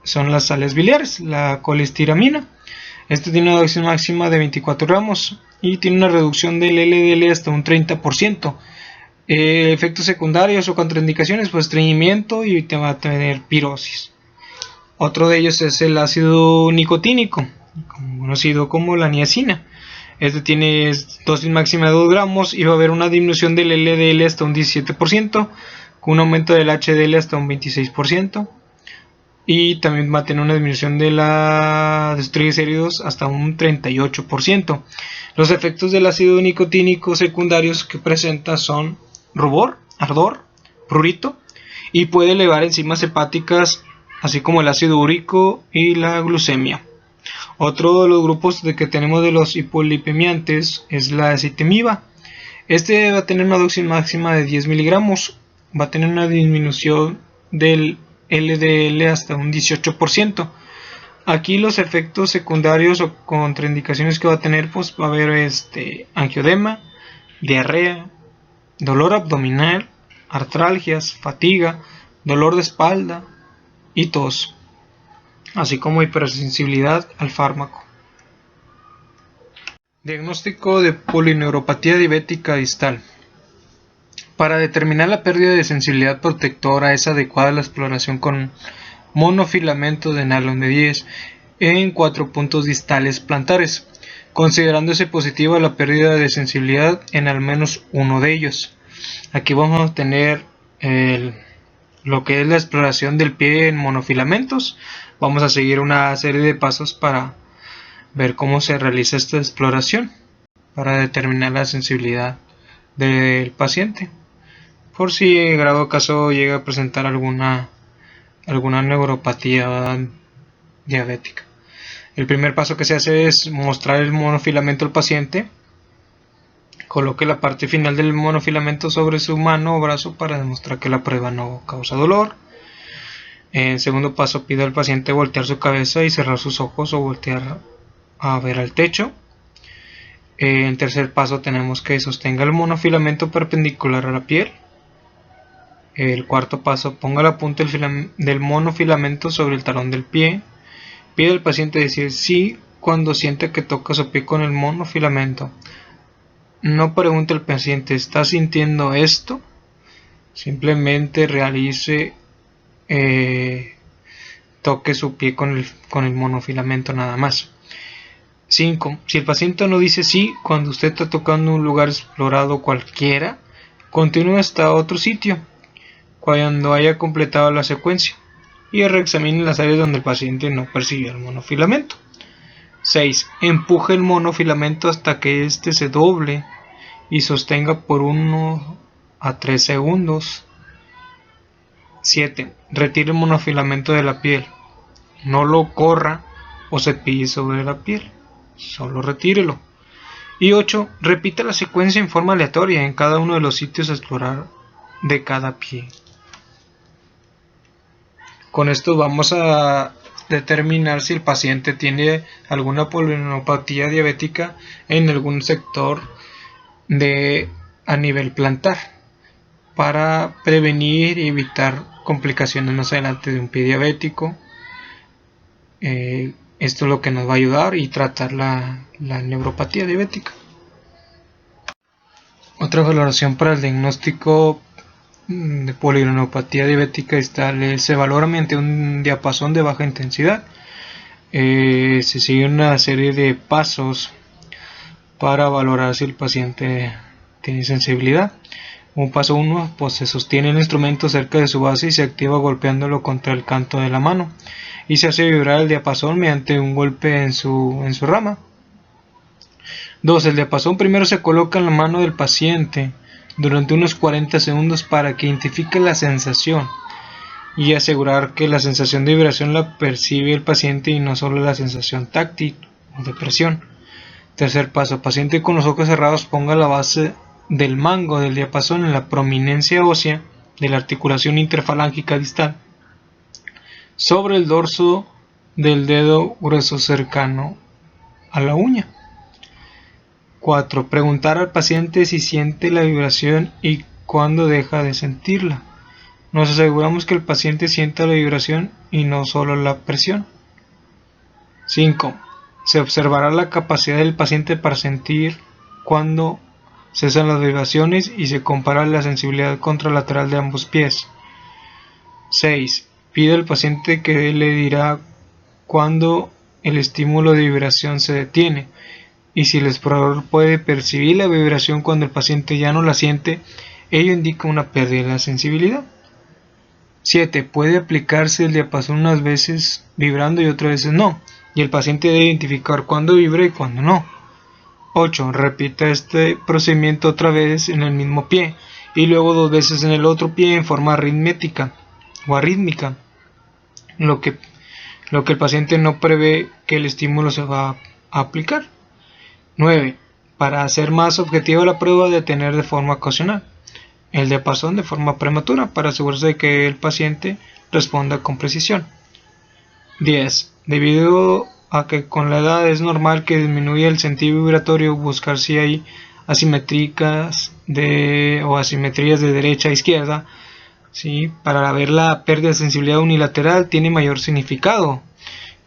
son las sales biliares, la colestiramina. Este tiene una dosis máxima de 24 gramos y tiene una reducción del LDL hasta un 30%. Efectos secundarios o contraindicaciones, pues estreñimiento y te va a tener pirosis. Otro de ellos es el ácido nicotínico, conocido como la niacina. Este tiene dosis máxima de 2 gramos y va a haber una disminución del LDL hasta un 17%, con un aumento del HDL hasta un 26%. Y también va a tener una disminución de los triglicéridos hasta un 38%. Los efectos del ácido nicotínico secundarios que presenta son rubor, ardor, prurito y puede elevar enzimas hepáticas, así como el ácido úrico y la glucemia. Otro de los grupos que tenemos de los hipolipemiantes es la acetemiba. Este va a tener una dosis máxima de 10 miligramos, va a tener una disminución del LDL hasta un 18%. Aquí los efectos secundarios o contraindicaciones que va a tener, pues va a haber angioedema, diarrea, dolor abdominal, artralgias, fatiga, dolor de espalda y tos, así como hipersensibilidad al fármaco. Diagnóstico de polineuropatía diabética distal. Para determinar la pérdida de sensibilidad protectora es adecuada la exploración con monofilamento de nylon de 10 en 4 puntos distales plantares, considerándose positiva la pérdida de sensibilidad en al menos uno de ellos. Aquí vamos a tener lo que es la exploración del pie en monofilamentos. Vamos a seguir una serie de pasos para ver cómo se realiza esta exploración para determinar la sensibilidad del paciente, por si en grado caso llega a presentar alguna neuropatía diabética. El primer paso que se hace es mostrar el monofilamento al paciente. Coloque la parte final del monofilamento sobre su mano o brazo para demostrar que la prueba no causa dolor. En segundo paso, pide al paciente voltear su cabeza y cerrar sus ojos o voltear a ver al techo. En tercer paso tenemos que sostenga el monofilamento perpendicular a la piel. El cuarto paso, ponga la punta del monofilamento sobre el talón del pie. Pide al paciente decir sí cuando sienta que toca su pie con el monofilamento. No pregunte al paciente, ¿está sintiendo esto? Simplemente realice, toque su pie con el monofilamento nada más. 5. Si el paciente no dice sí cuando usted está tocando un lugar explorado cualquiera, continúe hasta otro sitio cuando haya completado la secuencia y reexamine las áreas donde el paciente no percibió el monofilamento. 6. Empuje el monofilamento hasta que éste se doble y sostenga por 1 a 3 segundos. 7. Retire el monofilamento de la piel. No lo corra o cepille sobre la piel. Solo retírelo. Y 8. Repita la secuencia en forma aleatoria en cada uno de los sitios a explorar de cada pie. Con esto vamos a determinar si el paciente tiene alguna polineuropatía diabética en algún sector a nivel plantar, para prevenir y evitar complicaciones más adelante de un pie diabético. Esto es lo que nos va a ayudar y tratar la neuropatía diabética. Otra valoración para el diagnóstico de polineuropatía diabética se valora mediante un diapasón de baja intensidad. Se sigue una serie de pasos para valorar si el paciente tiene sensibilidad. Un paso 1, pues se sostiene el instrumento cerca de su base y se activa golpeándolo contra el canto de la mano, y se hace vibrar el diapasón mediante un golpe en su rama. 2. El diapasón primero se coloca en la mano del paciente durante unos 40 segundos para que identifique la sensación y asegurar que la sensación de vibración la percibe el paciente y no solo la sensación táctil o de presión. Tercer paso, paciente con los ojos cerrados ponga la base del mango del diapasón en la prominencia ósea de la articulación interfalángica distal sobre el dorso del dedo grueso cercano a la uña. 4. Preguntar al paciente si siente la vibración y cuándo deja de sentirla. Nos aseguramos que el paciente sienta la vibración y no solo la presión. 5. Se observará la capacidad del paciente para sentir cuando cesan las vibraciones y se compara la sensibilidad contralateral de ambos pies. 6. Pide al paciente que le dirá cuando el estímulo de vibración se detiene, y si el explorador puede percibir la vibración cuando el paciente ya no la siente, ello indica una pérdida de la sensibilidad. 7. Puede aplicarse el diapasón unas veces vibrando y otras veces no, y el paciente debe identificar cuándo vibra y cuándo no. 8. Repita este procedimiento otra vez en el mismo pie y luego 2 veces en el otro pie en forma arrítmica, lo que el paciente no prevé que el estímulo se va a aplicar. 9. Para hacer más objetiva la prueba, detener de forma ocasional el diapasón de forma prematura para asegurarse de que el paciente responda con precisión. 10. Debido a que con la edad es normal que disminuya el sentido vibratorio, buscar si hay asimetrías de derecha a izquierda, ¿sí? Para ver la pérdida de sensibilidad unilateral tiene mayor significado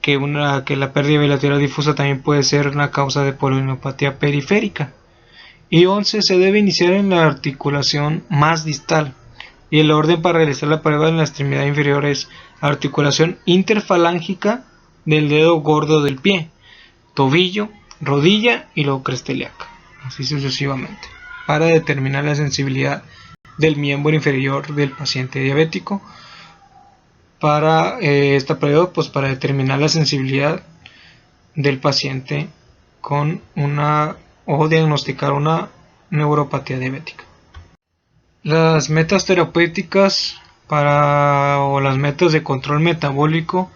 que la pérdida bilateral difusa también puede ser una causa de polineuropatía periférica. Y 11. Se debe iniciar en la articulación más distal, y el orden para realizar la prueba en la extremidad inferior es articulación interfalángica del dedo gordo del pie, tobillo, rodilla y luego cresta ilíaca, así sucesivamente, para determinar la sensibilidad del miembro inferior del paciente diabético. Para esta prueba, pues para determinar la sensibilidad del paciente o diagnosticar una neuropatía diabética. Las metas terapéuticas o las metas de control metabólico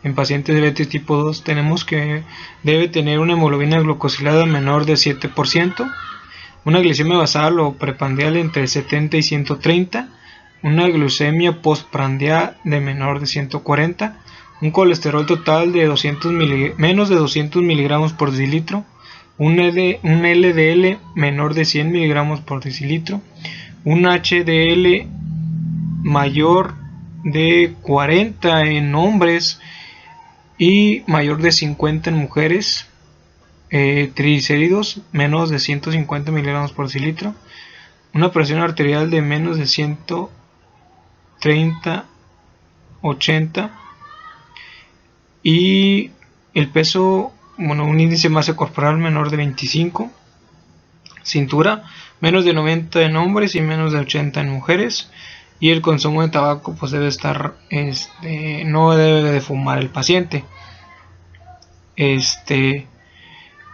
en pacientes de diabetes tipo 2 tenemos que debe tener una hemoglobina glucosilada menor de 7%, una glicemia basal o preprandial entre 70 y 130, una glucemia postprandial de menor de 140, un colesterol total de menos de 200 miligramos por decilitro, un LDL menor de 100 miligramos por decilitro, un HDL mayor de 40 en hombres y mayor de 50 en mujeres. Triglicéridos menos de 150 miligramos por decilitro, una presión arterial de menos de 130/80 y el peso, un índice de masa corporal menor de 25, cintura menos de 90 en hombres y menos de 80 en mujeres, y el consumo de tabaco pues debe estar, no debe de fumar el paciente.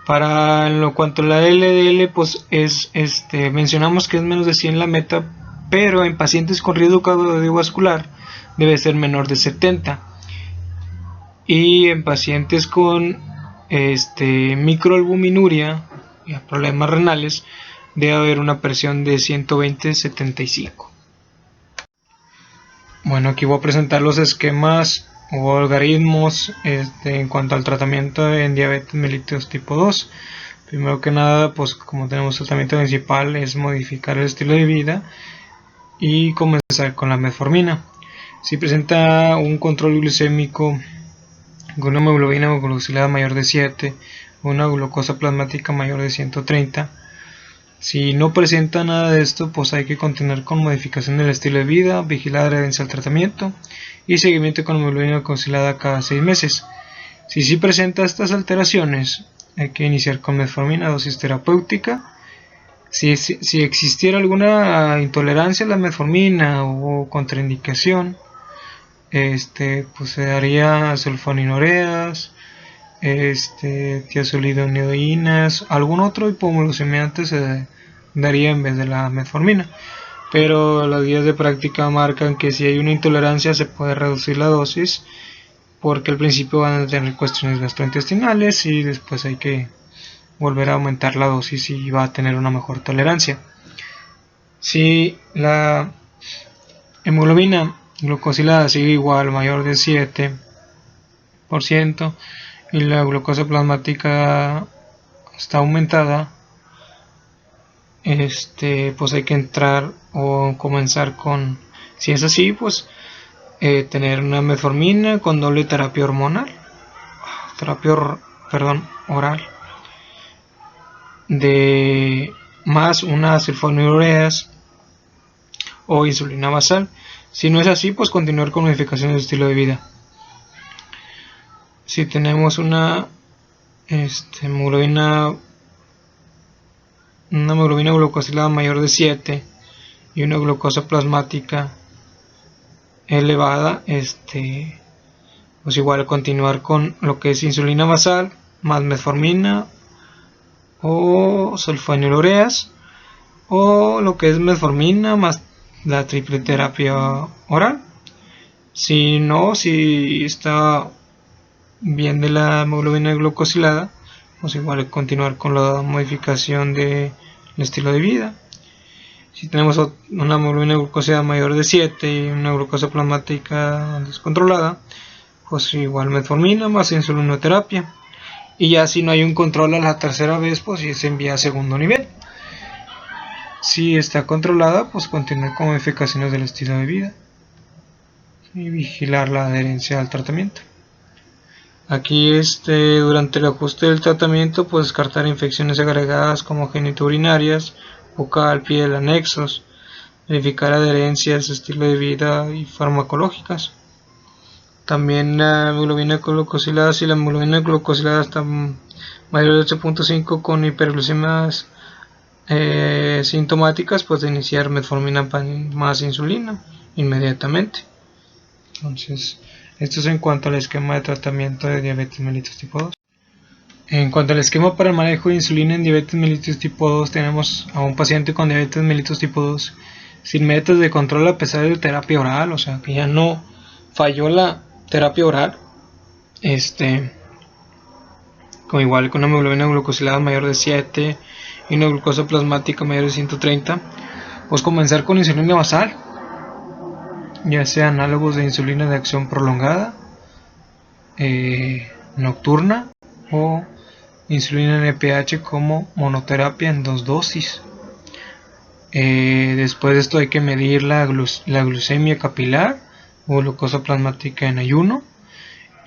Para lo cuanto a la LDL, pues mencionamos que es menos de 100 la meta, pero en pacientes con riesgo cardiovascular debe ser menor de 70, y en pacientes con microalbuminuria y problemas renales debe haber una presión de 120/75. Bueno, aquí voy a presentar los esquemas o algoritmos en cuanto al tratamiento en diabetes mellitus tipo 2. Primero que nada, pues como tenemos tratamiento principal, es modificar el estilo de vida y comenzar con la metformina. Si presenta un control glucémico con una hemoglobina glucosilada mayor de 7 o una glucosa plasmática mayor de 130, si no presenta nada de esto, pues hay que continuar con modificación del estilo de vida, vigilar la adherencia al tratamiento y seguimiento con hemoglobina glucosilada cada 6 meses. Si sí presenta estas alteraciones, hay que iniciar con metformina, dosis terapéutica. Si existiera alguna intolerancia a la metformina o contraindicación, pues se daría sulfonilureas, tiazolidonidinas, algún otro hipoglucemiante se daría en vez de la metformina, pero las guías de práctica marcan que si hay una intolerancia se puede reducir la dosis, porque al principio van a tener cuestiones gastrointestinales y después hay que volver a aumentar la dosis y va a tener una mejor tolerancia. Si la hemoglobina glucosilada sigue igual, mayor de 7%, y la glucosa plasmática está aumentada, pues hay que entrar o comenzar con, si es así, pues tener una metformina con doble terapia oral, de más unas sulfonilureas o insulina basal. Si no es así, pues continuar con modificaciones de estilo de vida. Si tenemos una hemoglobina glucosilada mayor de 7 y una glucosa plasmática elevada, pues igual continuar con lo que es insulina basal más metformina o sulfonilureas, o lo que es metformina más la triple terapia oral. Si está bien de la hemoglobina glucosilada, pues igual continuar con la modificación del estilo de vida. Si tenemos una hemoglobina glucosilada mayor de 7 y una glucosa plasmática descontrolada, pues igual metformina más insulinoterapia. Y ya si no hay un control a la tercera vez, pues se envía a segundo nivel. Si está controlada, pues continuar con modificaciones del estilo de vida y vigilar la adherencia al tratamiento. Aquí durante el ajuste del tratamiento, pues descartar infecciones agregadas como genitourinarias, bucal, piel, anexos, verificar adherencias, estilo de vida y farmacológicas. También la hemoglobina glucosilada, si la hemoglobina glucosilada está mayor de 8.5 con hiperglucemias sintomáticas, pues de iniciar metformina más insulina inmediatamente. Entonces, esto es en cuanto al esquema de tratamiento de diabetes mellitus tipo 2. En cuanto al esquema para el manejo de insulina en diabetes mellitus tipo 2, tenemos a un paciente con diabetes mellitus tipo 2 sin metas de control a pesar de terapia oral, o sea que ya no falló la terapia oral, con una hemoglobina glucosilada mayor de 7 y una glucosa plasmática mayor de 130, pues comenzar con insulina basal, ya sea análogos de insulina de acción prolongada, nocturna, o insulina NPH como monoterapia en 2 dosis. Después de esto hay que medir la glucemia capilar o glucosa plasmática en ayuno,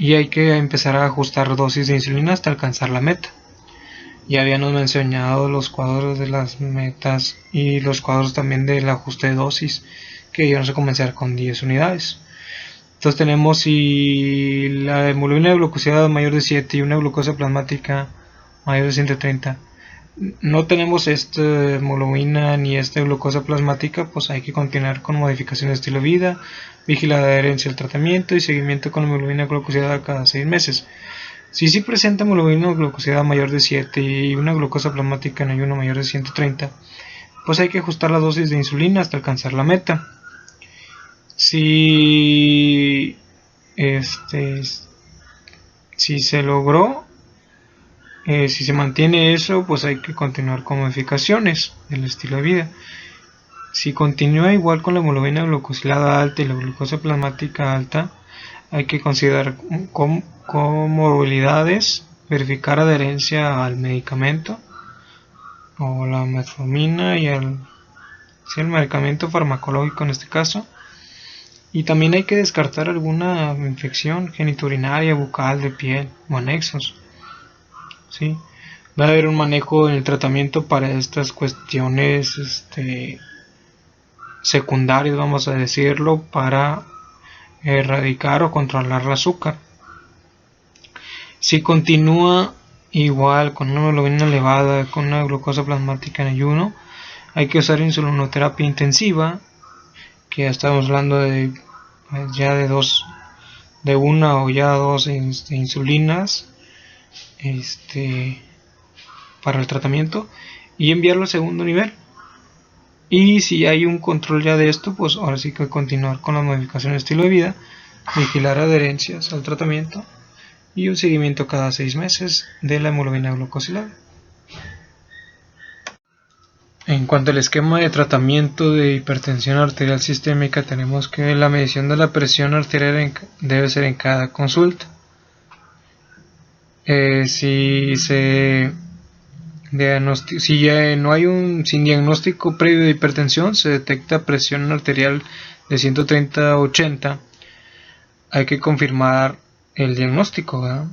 y hay que empezar a ajustar dosis de insulina hasta alcanzar la meta. Ya habíamos mencionado los cuadros de las metas y los cuadros también del ajuste de dosis, que íbamos a comenzar con 10 unidades. Entonces tenemos si la hemoglobina de glucosidad mayor de 7 y una glucosa plasmática mayor de 130. No tenemos esta hemoglobina ni esta glucosa plasmática, pues hay que continuar con modificación de estilo de vida, vigilar la adherencia al tratamiento y seguimiento con hemoglobina glucosidad cada 6 meses. Si sí presenta hemoglobina glucosidad mayor de 7 y una glucosa plasmática en ayuno mayor de 130, pues hay que ajustar la dosis de insulina hasta alcanzar la meta. Si se logró, si se mantiene eso, pues hay que continuar con modificaciones del estilo de vida. Si continúa igual con la hemoglobina glucosilada alta y la glucosa plasmática alta, hay que considerar comorbilidades, verificar adherencia al medicamento o la metformina y el medicamento farmacológico en este caso. Y también hay que descartar alguna infección genitourinaria, bucal, de piel o anexos. ¿Sí? Va a haber un manejo en el tratamiento para estas cuestiones secundarias, vamos a decirlo, para erradicar o controlar el azúcar. Si continúa igual con una hemoglobina elevada, con una glucosa plasmática en ayuno, hay que usar insulinoterapia intensiva, que ya estamos hablando de una o ya dos insulinas para el tratamiento, y enviarlo a segundo nivel. Y si hay un control ya de esto, pues ahora sí que continuar con la modificación de estilo de vida, vigilar adherencias al tratamiento y un seguimiento cada 6 meses de la hemoglobina glucosilada. En cuanto al esquema de tratamiento de hipertensión arterial sistémica, tenemos que la medición de la presión arterial debe ser en cada consulta. Si no hay sin diagnóstico previo de hipertensión, se detecta presión arterial de 130/80, hay que confirmar el diagnóstico, ¿verdad?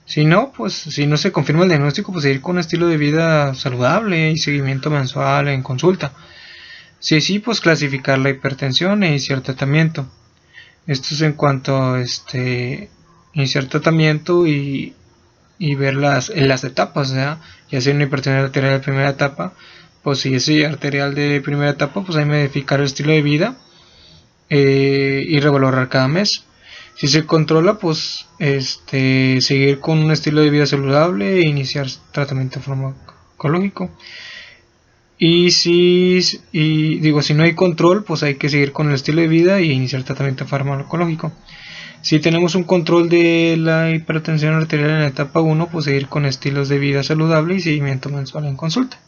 Si no se confirma el diagnóstico, pues seguir con un estilo de vida saludable y seguimiento mensual en consulta. Si sí, pues clasificar la hipertensión e iniciar tratamiento. Esto es en cuanto a iniciar tratamiento y ver las etapas, ¿verdad? Ya sea una hipertensión arterial de primera etapa, pues si es arterial de primera etapa, pues hay que modificar el estilo de vida y revalorar cada mes. Si se controla, pues seguir con un estilo de vida saludable e iniciar tratamiento farmacológico. Y si no hay control, pues hay que seguir con el estilo de vida y iniciar tratamiento farmacológico. Si tenemos un control de la hipertensión arterial en la etapa 1, pues seguir con estilos de vida saludable y seguimiento mensual en consulta.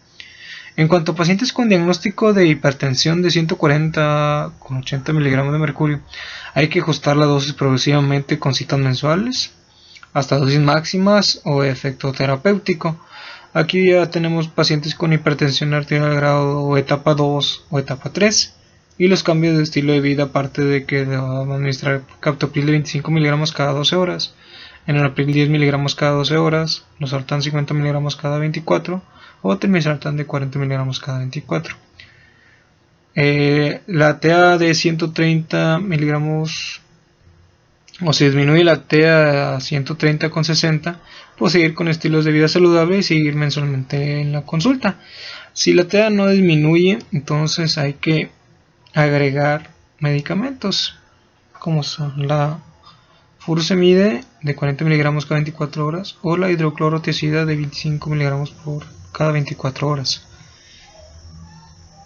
En cuanto a pacientes con diagnóstico de hipertensión de 140 con 80 miligramos de mercurio, hay que ajustar la dosis progresivamente con citas mensuales hasta dosis máximas o efecto terapéutico. Aquí ya tenemos pacientes con hipertensión arterial grado o etapa 2 o etapa 3. Y los cambios de estilo de vida, aparte de que debemos administrar captopril de 25 miligramos cada 12 horas, enalapril 10 miligramos cada 12 horas, losartán 50 miligramos cada 24 o telmisartán de 40 miligramos cada 24. La TEA de 130 miligramos, o se disminuye la TEA a 130/60, pues seguir con estilos de vida saludable y seguir mensualmente en la consulta. Si la TEA no disminuye, entonces hay que agregar medicamentos como son la furosemide de 40 miligramos cada 24 horas o la hidroclorotiazida de 25 miligramos por cada 24 horas.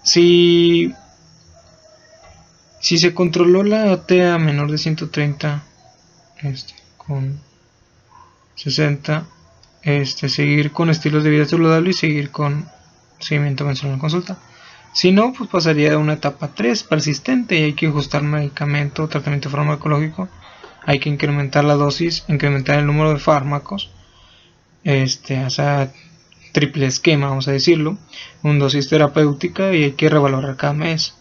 Si se controló la TEA menor de 130 con 60, seguir con estilos de vida saludable y seguir con seguimiento mensual en consulta. Si no, pues pasaría a una etapa 3 persistente y hay que ajustar medicamento o tratamiento farmacológico. Hay que incrementar la dosis, incrementar el número de fármacos, o sea, triple esquema, vamos a decirlo, una dosis terapéutica, y hay que revalorar cada mes.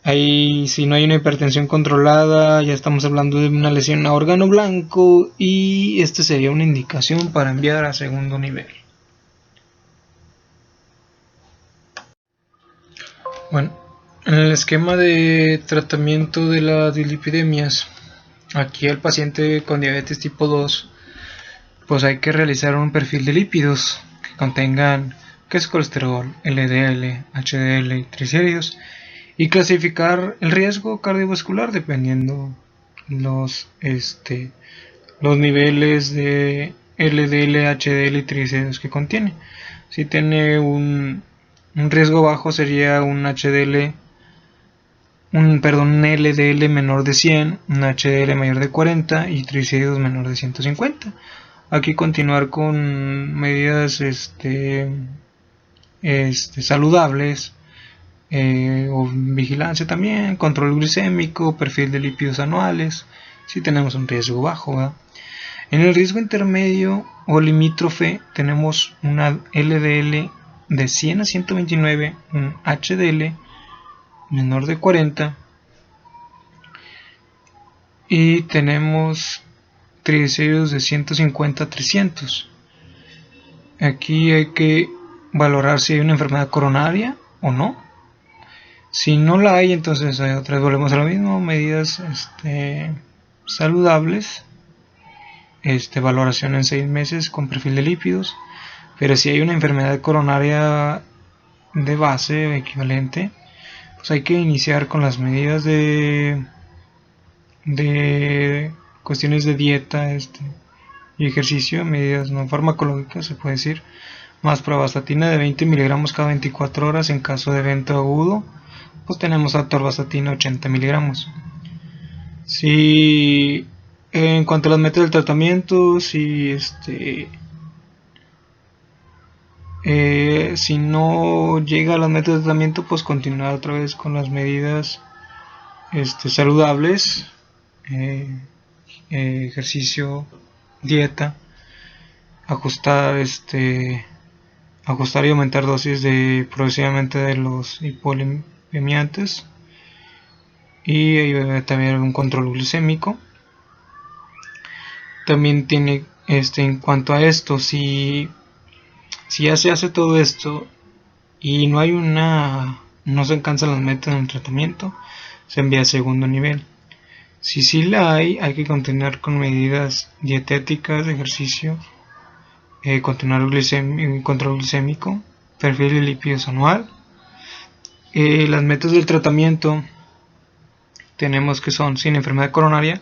Ahí, si no hay una hipertensión controlada, ya estamos hablando de una lesión a órgano blanco y este sería una indicación para enviar a segundo nivel. Bueno, en el esquema de tratamiento de las dislipidemias, aquí el paciente con diabetes tipo 2, pues hay que realizar un perfil de lípidos que contengan qué es colesterol, LDL, HDL y triglicéridos, y clasificar el riesgo cardiovascular dependiendo los niveles de LDL, HDL y triglicéridos que contiene. Si tiene un riesgo bajo sería un HDL, un LDL menor de 100, un HDL mayor de 40 y triglicéridos menor de 150. Aquí continuar con medidas saludables, o vigilancia también, control glicémico, perfil de lípidos anuales, si tenemos un riesgo bajo, ¿verdad? En el riesgo intermedio o limítrofe tenemos una LDL de 100 a 129, un HDL menor de 40 y tenemos triglicéridos de 150 a 300. Aquí hay que valorar si hay una enfermedad coronaria o no. Si no la hay, entonces otra vez volvemos a lo mismo, medidas saludables, valoración en 6 meses con perfil de lípidos. Pero si hay una enfermedad coronaria de base equivalente, pues hay que iniciar con las medidas de cuestiones de dieta y ejercicio, medidas no farmacológicas, se puede decir, más pravastatina de 20 miligramos cada 24 horas en caso de evento agudo. Pues tenemos atorvastatina 80 miligramos. Si en cuanto a las metas del tratamiento, si no llega a las metas de tratamiento, pues continuar otra vez con las medidas saludables, ejercicio, dieta, ajustar y aumentar dosis progresivamente de los hipolipemiantes y también un control glicémico. También tiene en cuanto a esto, si ya se hace todo esto y no se alcanzan las metas en el tratamiento, se envía a segundo nivel. Si sí la hay que continuar con medidas dietéticas, de ejercicio, continuar control glicémico, perfil de lípidos anual. Las metas del tratamiento tenemos que son sin enfermedad coronaria,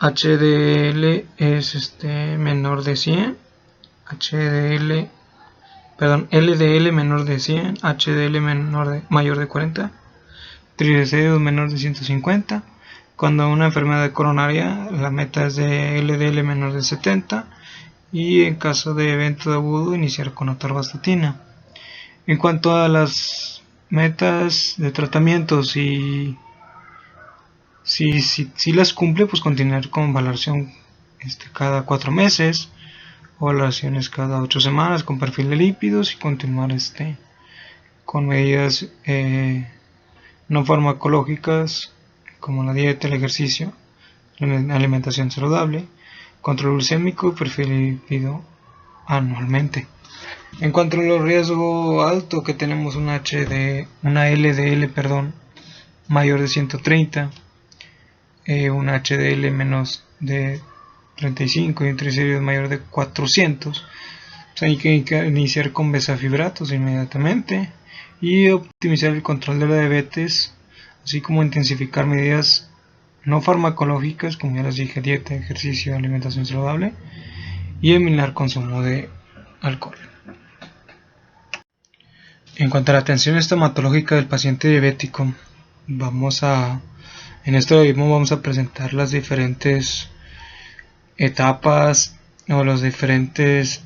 HDL es menor de 100, LDL menor de 100, HDL mayor de 40, triglicéridos menor de 150. Cuando una enfermedad coronaria, la meta es de LDL menor de 70 y en caso de evento agudo iniciar con atorvastatina. En cuanto a las metas de tratamiento, si las cumple, pues continuar con valoración cada 4 meses, o valoraciones cada 8 semanas con perfil de lípidos y continuar con medidas no farmacológicas como la dieta, el ejercicio, la alimentación saludable, control glicémico y perfil de lípido anualmente. En cuanto a los riesgos altos, que tenemos una LDL mayor de 130, un HDL menos de 35 y un triglicéridos mayor de 400, pues hay que iniciar con besafibratos inmediatamente y optimizar el control de la diabetes, así como intensificar medidas no farmacológicas, como ya les dije, dieta, ejercicio, alimentación saludable, y eliminar consumo de alcohol. En cuanto a la atención estomatológica del paciente diabético, en este video vamos a presentar las diferentes etapas o los diferentes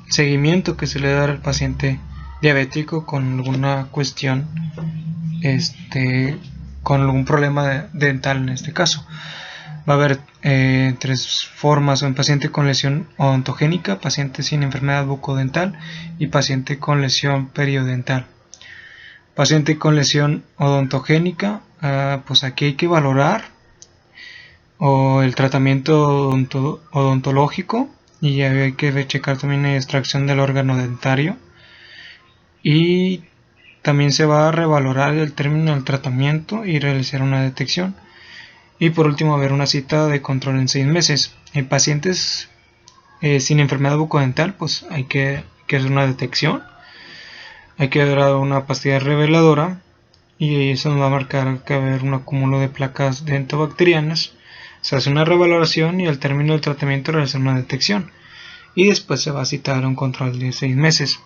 seguimiento que se le da al paciente diabético con alguna cuestión, con algún problema dental. En este caso va a haber 3 formas: un paciente con lesión odontogénica, paciente sin enfermedad bucodental y paciente con lesión periodontal. Paciente con lesión odontogénica, pues aquí hay que valorar o el tratamiento odontológico, y hay que checar también la extracción del órgano dentario, y también se va a revalorar el término del tratamiento y realizar una detección. Y por último, ver una cita de control en 6 meses. En pacientes sin enfermedad bucodental, pues hay que hacer una detección. Hay que dar una pastilla reveladora, y eso nos va a marcar que va a haber un acúmulo de placas dentobacterianas. Se hace una revaloración y al término del tratamiento realiza una detección. Y después se va a citar un control de 6 meses.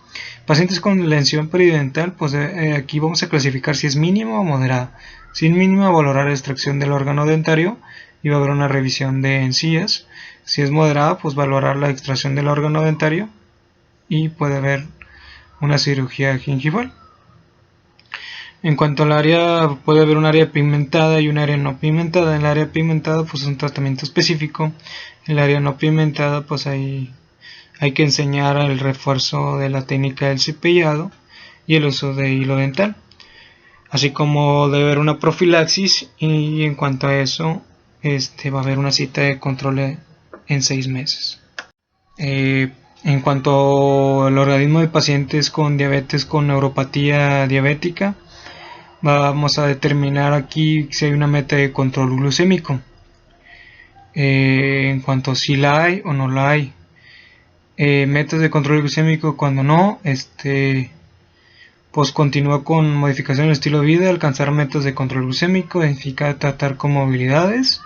Pacientes con lesión periodontal, pues aquí vamos a clasificar si es mínima o moderada. Si es mínima, valorar la extracción del órgano dentario y va a haber una revisión de encías. Si es moderada, pues valorar la extracción del órgano dentario y puede haber una cirugía gingival. En cuanto al área, puede haber un área pigmentada y un área no pigmentada. En el área pigmentada, pues es un tratamiento específico. En el área no pigmentada, pues hay que enseñar el refuerzo de la técnica del cepillado y el uso de hilo dental, así como debe haber una profilaxis, y en cuanto a eso va a haber una cita de control en 6 meses. En cuanto al organismo de pacientes con diabetes con neuropatía diabética, vamos a determinar aquí si hay una meta de control glucémico, en cuanto a si la hay o no la hay. Metas de control glucémico: cuando no, pues continúa con modificación del estilo de vida, alcanzar metas de control glucémico, identificar, tratar comorbilidades,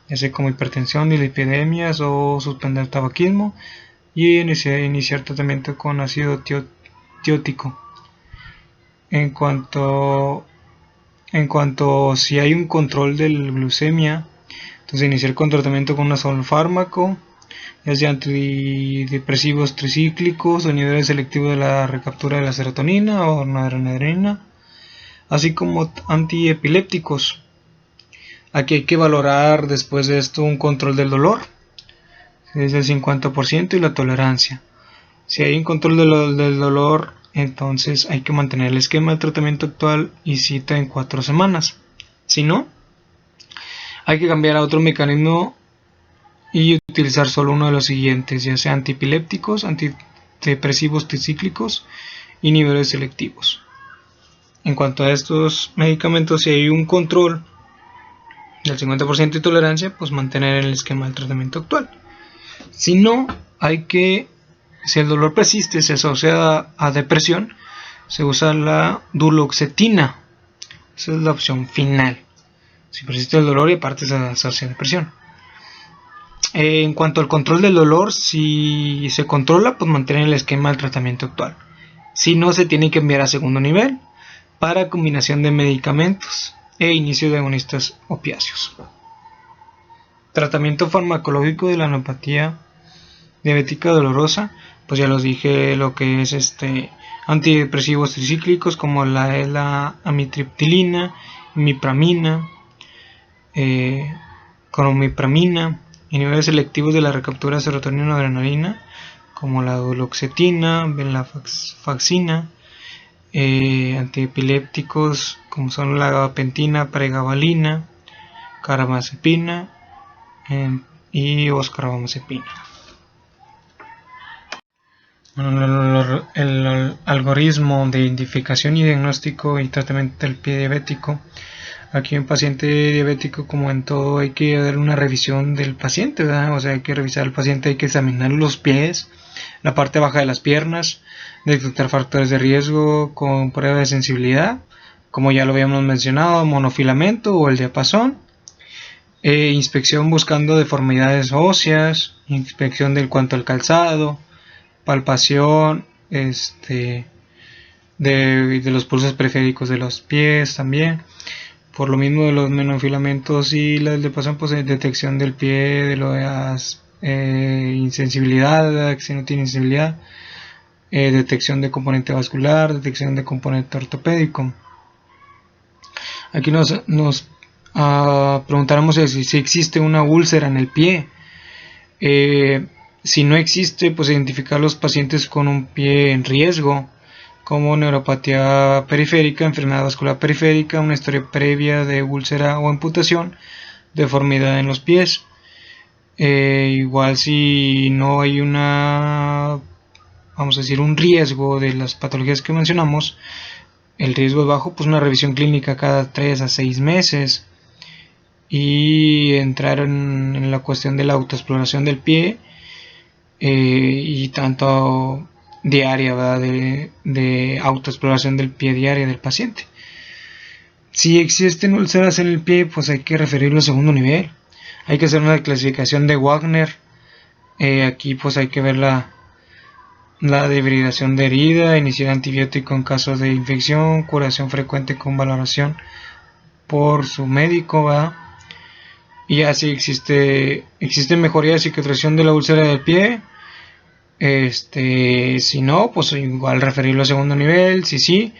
ya sea como hipertensión, dislipidemias o suspender tabaquismo, y iniciar tratamiento con ácido tiótico. En cuanto si hay un control de la glucemia, entonces iniciar con tratamiento con un solo fármaco, ya sea antidepresivos tricíclicos o niveles selectivos de la recaptura de la serotonina o noradrenalina, así como antiepilépticos. Aquí hay que valorar después de esto un control del dolor, es del 50%, y la tolerancia. Si hay un control del dolor, entonces hay que mantener el esquema de tratamiento actual y cita en 4 semanas. Si no, hay que cambiar a otro mecanismo y utilizar solo uno de los siguientes, ya sea antiepilépticos, antidepresivos tricíclicos y niveles selectivos. En cuanto a estos medicamentos, si hay un control del 50% de tolerancia, pues mantener el esquema del tratamiento actual. Si no, si el dolor persiste, se asocia a depresión, se usa la duloxetina. Esa es la opción final. Si persiste el dolor y aparte se asocia a depresión. En cuanto al control del dolor, si se controla, pues mantener el esquema del tratamiento actual. Si no, se tiene que enviar a segundo nivel para combinación de medicamentos e inicio de agonistas opiáceos. Tratamiento farmacológico de la neuropatía diabética dolorosa, pues ya los dije, lo que es antidepresivos tricíclicos como la amitriptilina, imipramina, clomipramina, y niveles selectivos de la recaptura de serotonina o adrenalina como la duloxetina, venlafaxina, antiepilépticos como son la gabapentina, pregabalina, carbamazepina y oscarbamazepina. El algoritmo de identificación y diagnóstico y tratamiento del pie diabético. Aquí en paciente diabético, como en todo, hay que dar una revisión del paciente, ¿verdad? O sea, hay que revisar al paciente, hay que examinar los pies, la parte baja de las piernas, detectar factores de riesgo con prueba de sensibilidad, como ya lo habíamos mencionado, monofilamento o el diapasón, inspección buscando deformidades óseas, inspección del cuanto al calzado, palpación de los pulsos periféricos de los pies también. Por lo mismo de los monofilamentos y la diapasón, pues detección del pie, de las insensibilidad, si no tiene insensibilidad, detección de componente vascular, detección de componente ortopédico. Aquí nos preguntaremos si existe una úlcera en el pie. Si no existe, pues identificar los pacientes con un pie en riesgo, como neuropatía periférica, enfermedad vascular periférica, una historia previa de úlcera o amputación, deformidad en los pies. Igual si no hay vamos a decir, un riesgo de las patologías que mencionamos, el riesgo es bajo, pues una revisión clínica cada 3 a 6 meses. Y entrar en la cuestión de la autoexploración del pie, y tanto diaria, ¿verdad? De autoexploración del pie diaria del paciente. Si existen úlceras en el pie, pues hay que referirlo a segundo nivel. Hay que hacer una clasificación de Wagner. Aquí pues hay que ver la debridación de herida, iniciar antibiótico en casos de infección, curación frecuente con valoración por su médico, ¿verdad? Y así existe mejoría de cicatrización de la úlcera del pie. Si no, pues igual referirlo a segundo nivel. Si sí,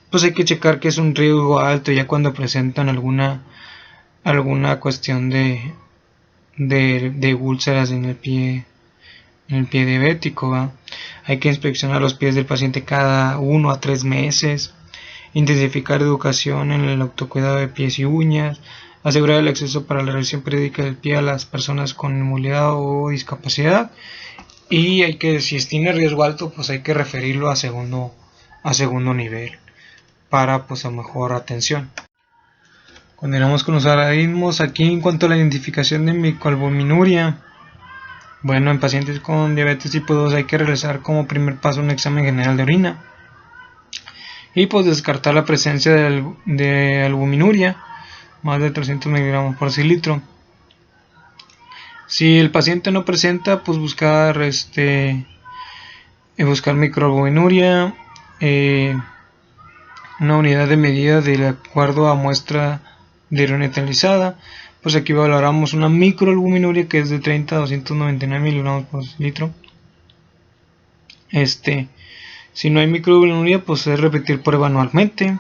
pues hay que checar que es un riesgo alto ya cuando presentan alguna cuestión de úlceras en el pie diabético, ¿va? Hay que inspeccionar los pies del paciente cada 1 a 3 meses, intensificar educación en el autocuidado de pies y uñas, asegurar el acceso para la revisión periódica del pie a las personas con movilidad o discapacidad, y si tiene riesgo alto, pues hay que referirlo a segundo nivel para pues a mejor atención. Continuamos con los algoritmos. Aquí en cuanto a la identificación de microalbuminuria, bueno, en pacientes con diabetes tipo 2 hay que realizar como primer paso un examen general de orina y pues descartar la presencia de albuminuria más de 300 miligramos por decilitro. Si el paciente no presenta, pues buscar microalbuminuria, una unidad de medida de acuerdo a muestra de orina utilizada. Pues aquí valoramos una microalbuminuria que es de 30 a 299 miligramos por litro. Si no hay microalbuminuria, pues es repetir prueba anualmente,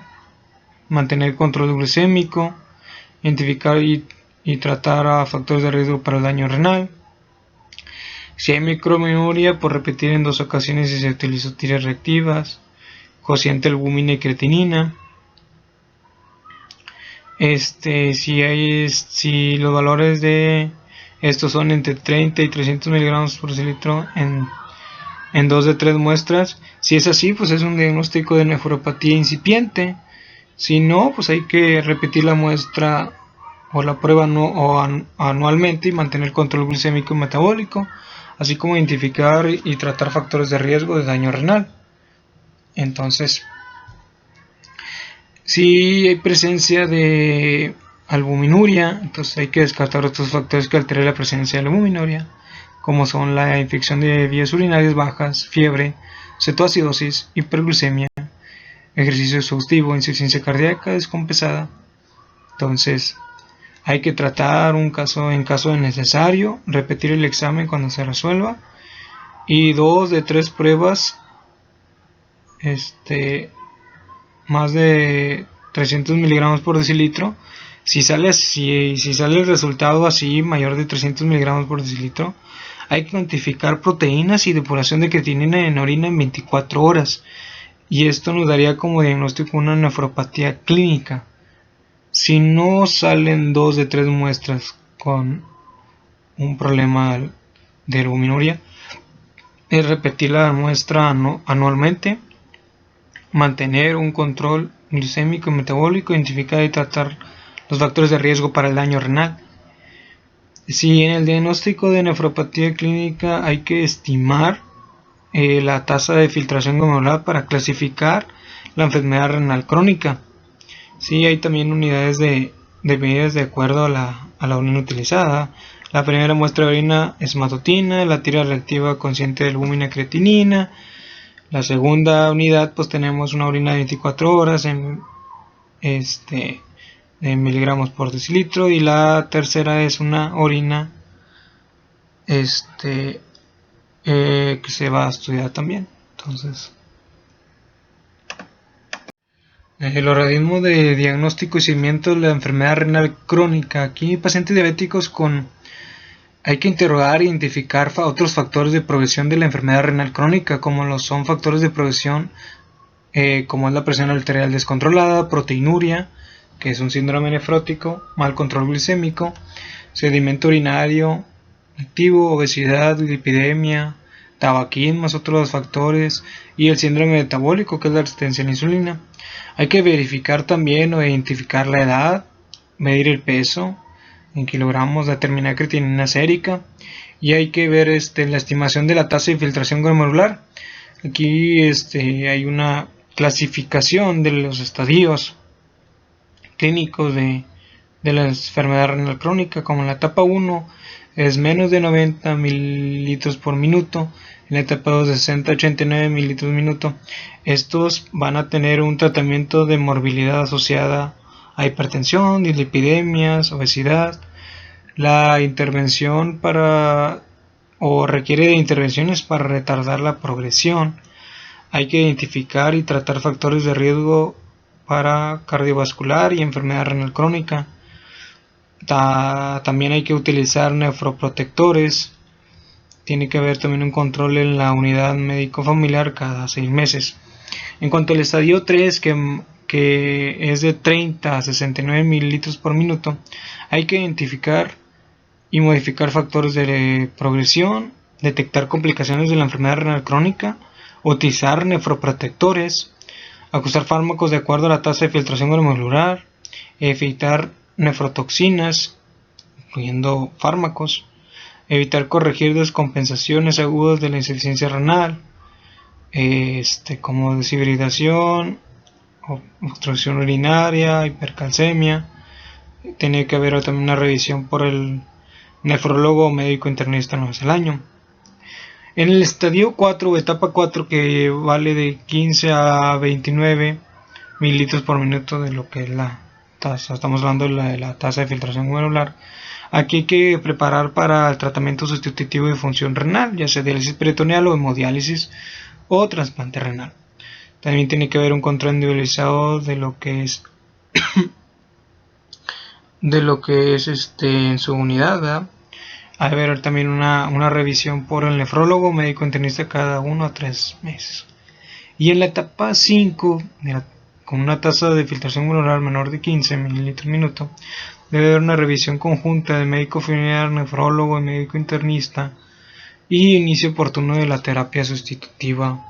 mantener control glucémico, identificar y tratar a factores de riesgo para el daño renal. Si hay microalbuminuria, pues repetir en 2 ocasiones si se utilizó tiras reactivas, cociente albúmina y creatinina. Si los valores de estos son entre 30 y 300 miligramos por decilitro en 2 de 3 muestras, si es así, pues es un diagnóstico de nefropatía incipiente. Si no, pues hay que repetir la muestra o la prueba anualmente y mantener control glucémico y metabólico, así como identificar y tratar factores de riesgo de daño renal. Entonces, si hay presencia de albuminuria, entonces hay que descartar otros factores que alteren la presencia de albuminuria, como son la infección de vías urinarias bajas, fiebre, cetoacidosis, hiperglucemia, ejercicio exhaustivo, insuficiencia cardíaca descompensada. Entonces hay que tratar en caso de necesario, repetir el examen cuando se resuelva, y 2 de 3 pruebas más de 300 miligramos por decilitro. Si sale el resultado así, mayor de 300 miligramos por decilitro, hay que cuantificar proteínas y depuración de creatinina en orina en 24 horas. Y esto nos daría como diagnóstico una nefropatía clínica. Si no salen 2 de 3 muestras con un problema de albuminuria, es repetir la muestra anualmente, mantener un control glucémico y metabólico, identificar y tratar los factores de riesgo para el daño renal. Si en el diagnóstico de nefropatía clínica hay que estimar la tasa de filtración glomerular para clasificar la enfermedad renal crónica. Sí, hay también unidades de medidas de acuerdo a la orina utilizada. La primera muestra de orina es hematotina, la tira reactiva consciente de albúmina y creatinina. La segunda unidad, pues tenemos una orina de 24 horas en miligramos por decilitro, y la tercera es una orina que se va a estudiar también. Entonces, el organismo de diagnóstico y seguimiento de la enfermedad renal crónica. Aquí pacientes diabéticos hay que interrogar e identificar otros factores de progresión de la enfermedad renal crónica, como lo son factores de progresión como es la presión arterial descontrolada, proteinuria, que es un síndrome nefrótico, mal control glicémico, sedimento urinario activo, obesidad, lipidemia, tabaquismo, más otros factores, y el síndrome metabólico, que es la resistencia a la insulina. Hay que verificar también o identificar la edad, medir el peso en kilogramos, determinar creatinina sérica, y hay que ver la estimación de la tasa de filtración glomerular. Aquí hay una clasificación de los estadios clínicos de la enfermedad renal crónica, como en la etapa 1 es menos de 90 mililitros por minuto, en la etapa 2 de 60 a 89 mililitros por minuto. Estos van a tener un tratamiento de morbilidad asociada a hipertensión, dislipidemias, obesidad. La intervención requiere de intervenciones para retardar la progresión. Hay que identificar y tratar factores de riesgo para cardiovascular y enfermedad renal crónica. También hay que utilizar nefroprotectores. Tiene que haber también un control en la unidad médico familiar cada 6 meses. En cuanto al estadio 3, que es de 30 a 69 mililitros por minuto, hay que identificar y modificar factores de progresión, detectar complicaciones de la enfermedad renal crónica, utilizar nefroprotectores, ajustar fármacos de acuerdo a la tasa de filtración glomerular, evitar nefrotoxinas, incluyendo fármacos, evitar corregir descompensaciones agudas de la insuficiencia renal, como deshidratación, obstrucción urinaria, hipercalcemia. Tiene que haber también una revisión por el nefrólogo o médico internista una vez al año. En el estadio 4 o etapa 4, que vale de 15 a 29 mililitros por minuto de lo que es la tasa, estamos hablando de la tasa de filtración glomerular. Aquí hay que preparar para el tratamiento sustitutivo de función renal, ya sea diálisis peritoneal o hemodiálisis o trasplante renal. También tiene que haber un control individualizado de lo que es en su unidad, ¿verdad? Hay que ver también una revisión por el nefrólogo médico internista cada 1 a 3 meses. Y en la etapa 5, con una tasa de filtración glomerular menor de 15 mililitros por minuto, debe haber una revisión conjunta de médico familiar, nefrólogo y médico internista, y inicio oportuno de la terapia sustitutiva,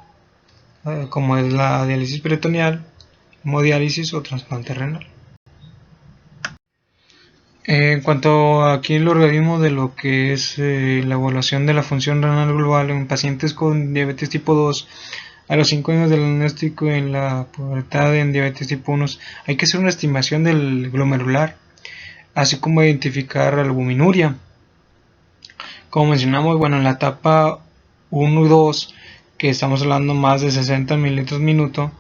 como es la diálisis peritoneal, hemodiálisis o trasplante renal. En cuanto aquí el organismo de lo que es la evaluación de la función renal global en pacientes con diabetes tipo 2, a los 5 años del diagnóstico en la pubertad en diabetes tipo 1, hay que hacer una estimación del glomerular, así como identificar la albuminuria. Como mencionamos, en la etapa 1 y 2, que estamos hablando más de 60 mililitros minuto,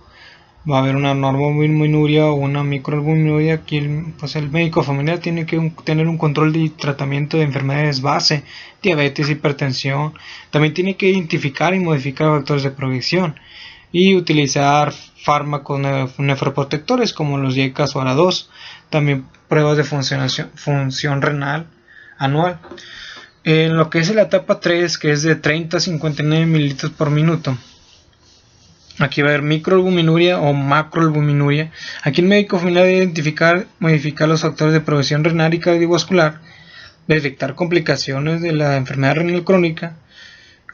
va a haber una normoalbuminuria o una microalbuminuria. Aquí el médico familiar tiene que tener un control de tratamiento de enfermedades base, diabetes, hipertensión. También tiene que identificar y modificar factores de progresión y utilizar fármacos nefroprotectores como los YECAS o ARA2. También pruebas de función renal anual. En lo que es la etapa 3, que es de 30 a 59 mililitros por minuto, aquí va a haber microalbuminuria o macroalbuminuria. Aquí el médico familiar debe identificar, modificar los factores de progresión renal y cardiovascular, detectar complicaciones de la enfermedad renal crónica,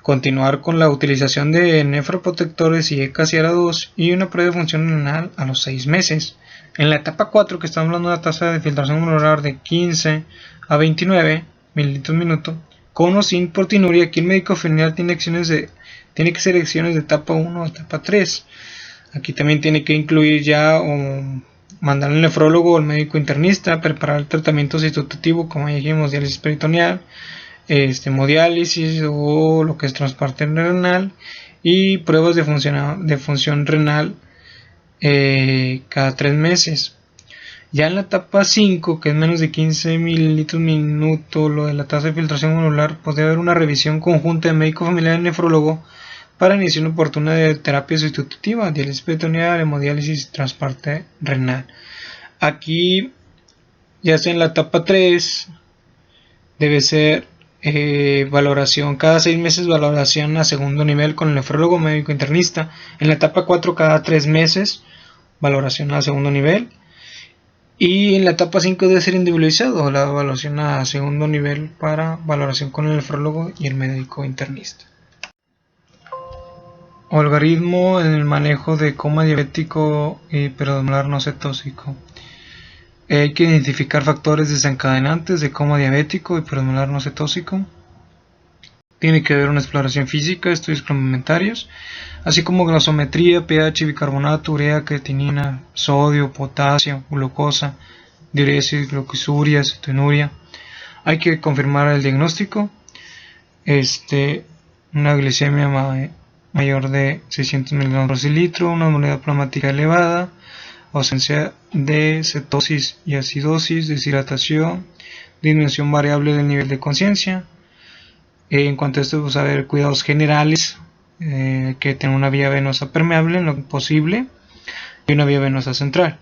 continuar con la utilización de nefroprotectores y YECAS y ARA2 y una prueba de función renal a los 6 meses. En la etapa 4, que estamos hablando de una tasa de filtración glomerular de 15 a 29 mililitros minuto, con o sin proteinuria, aquí el médico familiar tiene que ser acciones de etapa 1 o etapa 3. Aquí también tiene que incluir ya o mandar al nefrólogo o al médico internista, preparar el tratamiento sustitutivo, como ya dijimos, diálisis peritoneal, hemodiálisis o lo que es trasplante renal, y pruebas de función renal cada 3 meses. Ya en la etapa 5, que es menos de 15 mililitros minuto, lo de la tasa de filtración glomerular, pues debe haber una revisión conjunta de médico familiar y nefrólogo para iniciar una oportuna de terapia sustitutiva, diálisis peritoneal, hemodiálisis, trasplante renal. Aquí, ya sea en la etapa 3, debe ser Valoración cada 6 meses, valoración a segundo nivel con el nefrólogo médico internista. En la etapa 4 cada 3 meses, valoración a segundo nivel. Y en la etapa 5 debe ser individualizado la evaluación a segundo nivel para valoración con el nefrólogo y el médico internista. Algoritmo en el manejo de coma diabético y hiperosmolar no cetóxico. Hay que identificar factores desencadenantes de coma diabético y hiperosmolar no cetóxico. Tiene que haber una exploración física, estudios complementarios, así como gasometría, pH, bicarbonato, urea, creatinina, sodio, potasio, glucosa, diuresis, glucosurias, cetonuria. Hay que confirmar el diagnóstico. Una glicemia mayor de 600 mg por litro, una osmolaridad plasmática elevada, ausencia de cetosis y acidosis, deshidratación, disminución variable del nivel de conciencia. En cuanto a esto, pues a ver cuidados generales, que tener una vía venosa permeable en lo posible y una vía venosa central.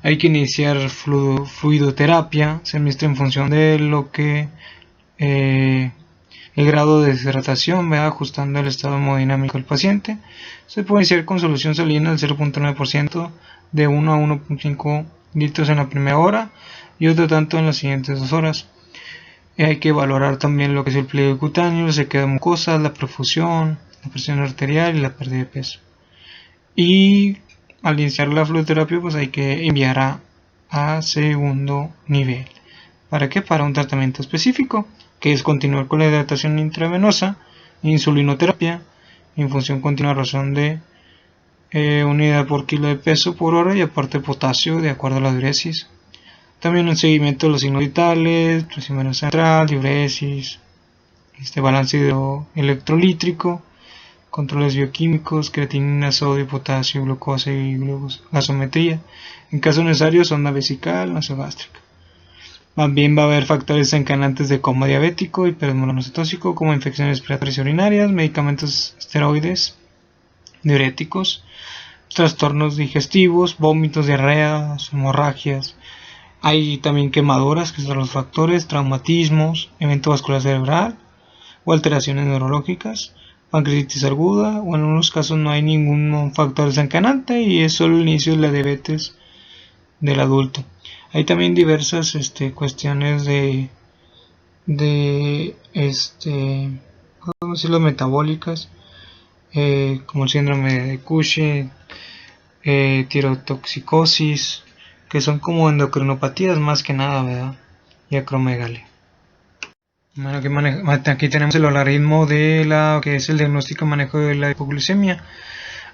Hay que iniciar fluidoterapia, se administra en función de lo que el grado de deshidratación, va ajustando el estado hemodinámico del paciente. Se puede iniciar con solución salina del 0.9% de 1 a 1.5 litros en la primera hora y otro tanto en las siguientes 2 horas. Hay que valorar también lo que es el pliegue cutáneo, la sequedad de mucosas, la perfusión, la presión arterial y la pérdida de peso. Y al iniciar la fluidoterapia, pues hay que enviar a segundo nivel. ¿Para qué? Para un tratamiento específico, que es continuar con la hidratación intravenosa, insulinoterapia, infusión continua a razón de unidad por kilo de peso por hora y aparte potasio de acuerdo a la diuresis. También un seguimiento de los signos vitales, presión venosa central, diuresis, balance electrolítrico, controles bioquímicos, creatinina, sodio, potasio, glucosa y gasometría. En caso necesario, sonda vesical, nasogástrica. También va a haber factores desencadenantes de coma diabético, hiperosmolar no cetóxico, como infecciones respiratorias y urinarias, medicamentos esteroides, diuréticos, trastornos digestivos, vómitos, diarreas, hemorragias. Hay también quemaduras, que son los factores, traumatismos, evento vascular cerebral o alteraciones neurológicas, pancreatitis aguda, o en algunos casos no hay ningún factor desencadenante y es solo el inicio de la diabetes del adulto. Hay también diversas cuestiones podemos decirlo, metabólicas, como el síndrome de Cushing, tirotoxicosis, que son como endocrinopatías más que nada, ¿verdad? Y acromegalia. Bueno, aquí tenemos el algoritmo de que es el diagnóstico y manejo de la hipoglucemia.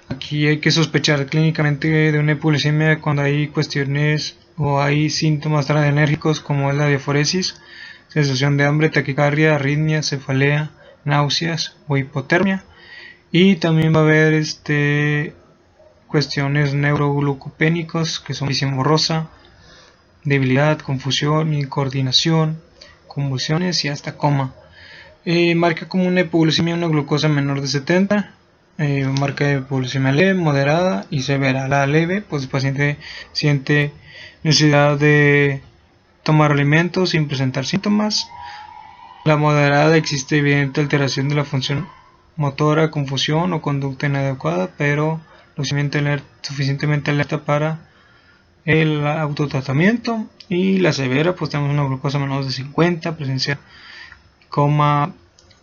Aquí hay que sospechar clínicamente de una hipoglucemia cuando hay cuestiones o hay síntomas enérgicos como es la diaforesis, sensación de hambre, taquicardia, arritmia, cefalea, náuseas o hipotermia. Y también va a haber cuestiones neuroglucopénicas, que son visión borrosa, debilidad, confusión, incoordinación, convulsiones y hasta coma. Marca como una hipoglucemia una glucosa menor de 70, marca de hipoglucemia leve, moderada y severa. La leve, pues el paciente siente necesidad de tomar alimentos sin presentar síntomas. La moderada, existe evidente alteración de la función motora, confusión o conducta inadecuada, pero lo suficientemente alerta para el autotratamiento. Y la severa, pues tenemos una glucosa menor de 50, presencia coma,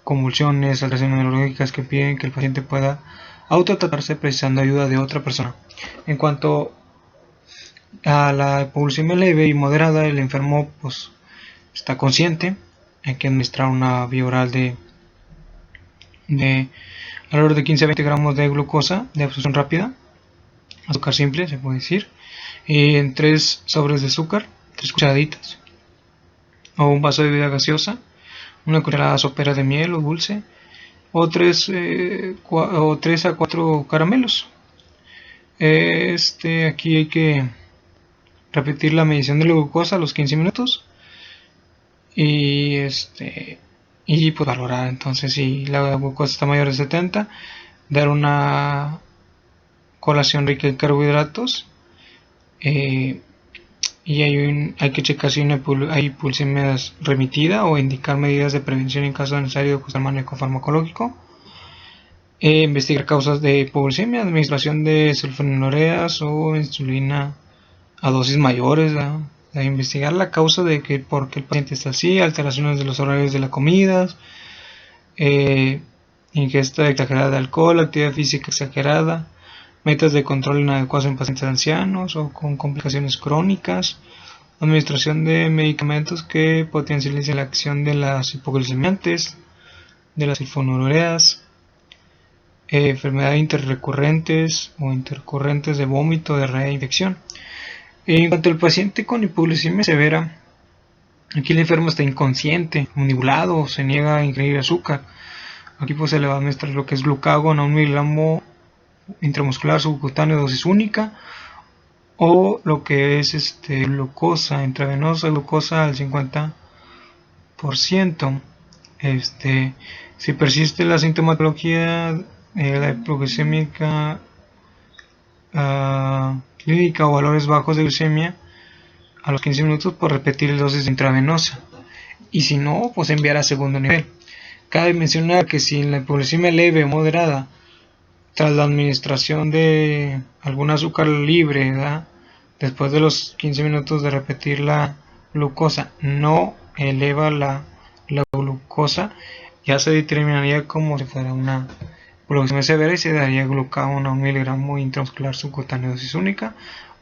convulsiones, alteraciones neurológicas que piden que el paciente pueda autotratarse precisando ayuda de otra persona. En cuanto a la hipoglucemia leve y moderada, el enfermo pues está consciente. Hay que administrar una vía oral de alrededor de 15 a 20 gramos de glucosa de absorción rápida, azúcar simple se puede decir, en 3 sobres de azúcar, 3 cucharaditas, o un vaso de bebida gaseosa, una cucharada sopera de miel o dulce, o 3 a 4 caramelos. Aquí hay que repetir la medición de la glucosa a los 15 minutos y pues valorar. Entonces, si la glucosa está mayor de 70, dar una colación rica en carbohidratos, y hay que checar si hay hipoglucemia remitida o indicar medidas de prevención en caso necesario de manejo farmacológico. Investigar causas de hipoglucemia, administración de sulfonilureas o insulina a dosis mayores, investigar la causa de por qué el paciente está así, alteraciones de los horarios de la comida, ingesta exagerada de alcohol, actividad física exagerada, metas de control inadecuadas en pacientes ancianos o con complicaciones crónicas, administración de medicamentos que potencialicen la acción de las hipoglucemiantes, de las sulfonilureas, enfermedades interrecurrentes o intercurrentes de vómito, diarrea e infección. En cuanto al paciente con hipoglucemia severa, aquí el enfermo está inconsciente, nublado, se niega a ingerir azúcar. Aquí pues se le va a administrar lo que es glucagon a 1 miligramo intramuscular subcutáneo de dosis única, o lo que es glucosa intravenosa, glucosa al 50%. Si persiste la sintomatología la hipoglucémica clínica o valores bajos de glucemia, a los 15 minutos por repetir la dosis intravenosa, y si no, pues enviar a segundo nivel. Cabe mencionar que si la hipoglucemia leve o moderada tras la administración de algún azúcar libre, después de los 15 minutos de repetir la glucosa, no eleva la glucosa, ya se determinaría como si fuera una hipoglucemia severa y se daría glucagon a 1 miligramo intramuscular subcutáneo dosis única,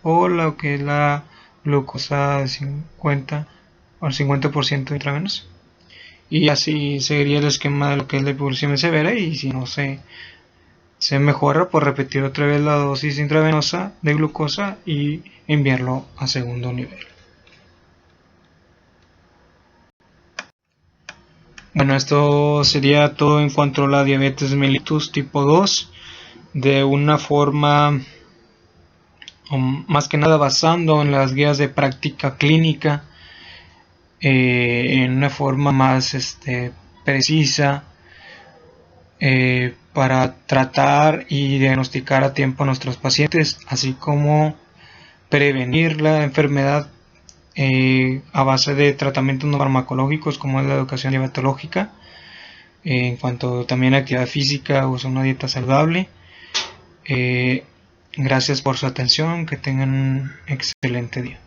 o lo que es la glucosa de 50 o 50% intravenosa. Y así seguiría el esquema de lo que es la hipoglucemia severa, y si no se mejora, por repetir otra vez la dosis intravenosa de glucosa y enviarlo a segundo nivel. Bueno, esto sería todo en cuanto a la diabetes mellitus tipo 2, de una forma, o más que nada basando en las guías de práctica clínica, en una forma más precisa, para tratar y diagnosticar a tiempo a nuestros pacientes, así como prevenir la enfermedad a base de tratamientos no farmacológicos como es la educación diabetológica, en cuanto también a actividad física o una dieta saludable. Gracias por su atención, que tengan un excelente día.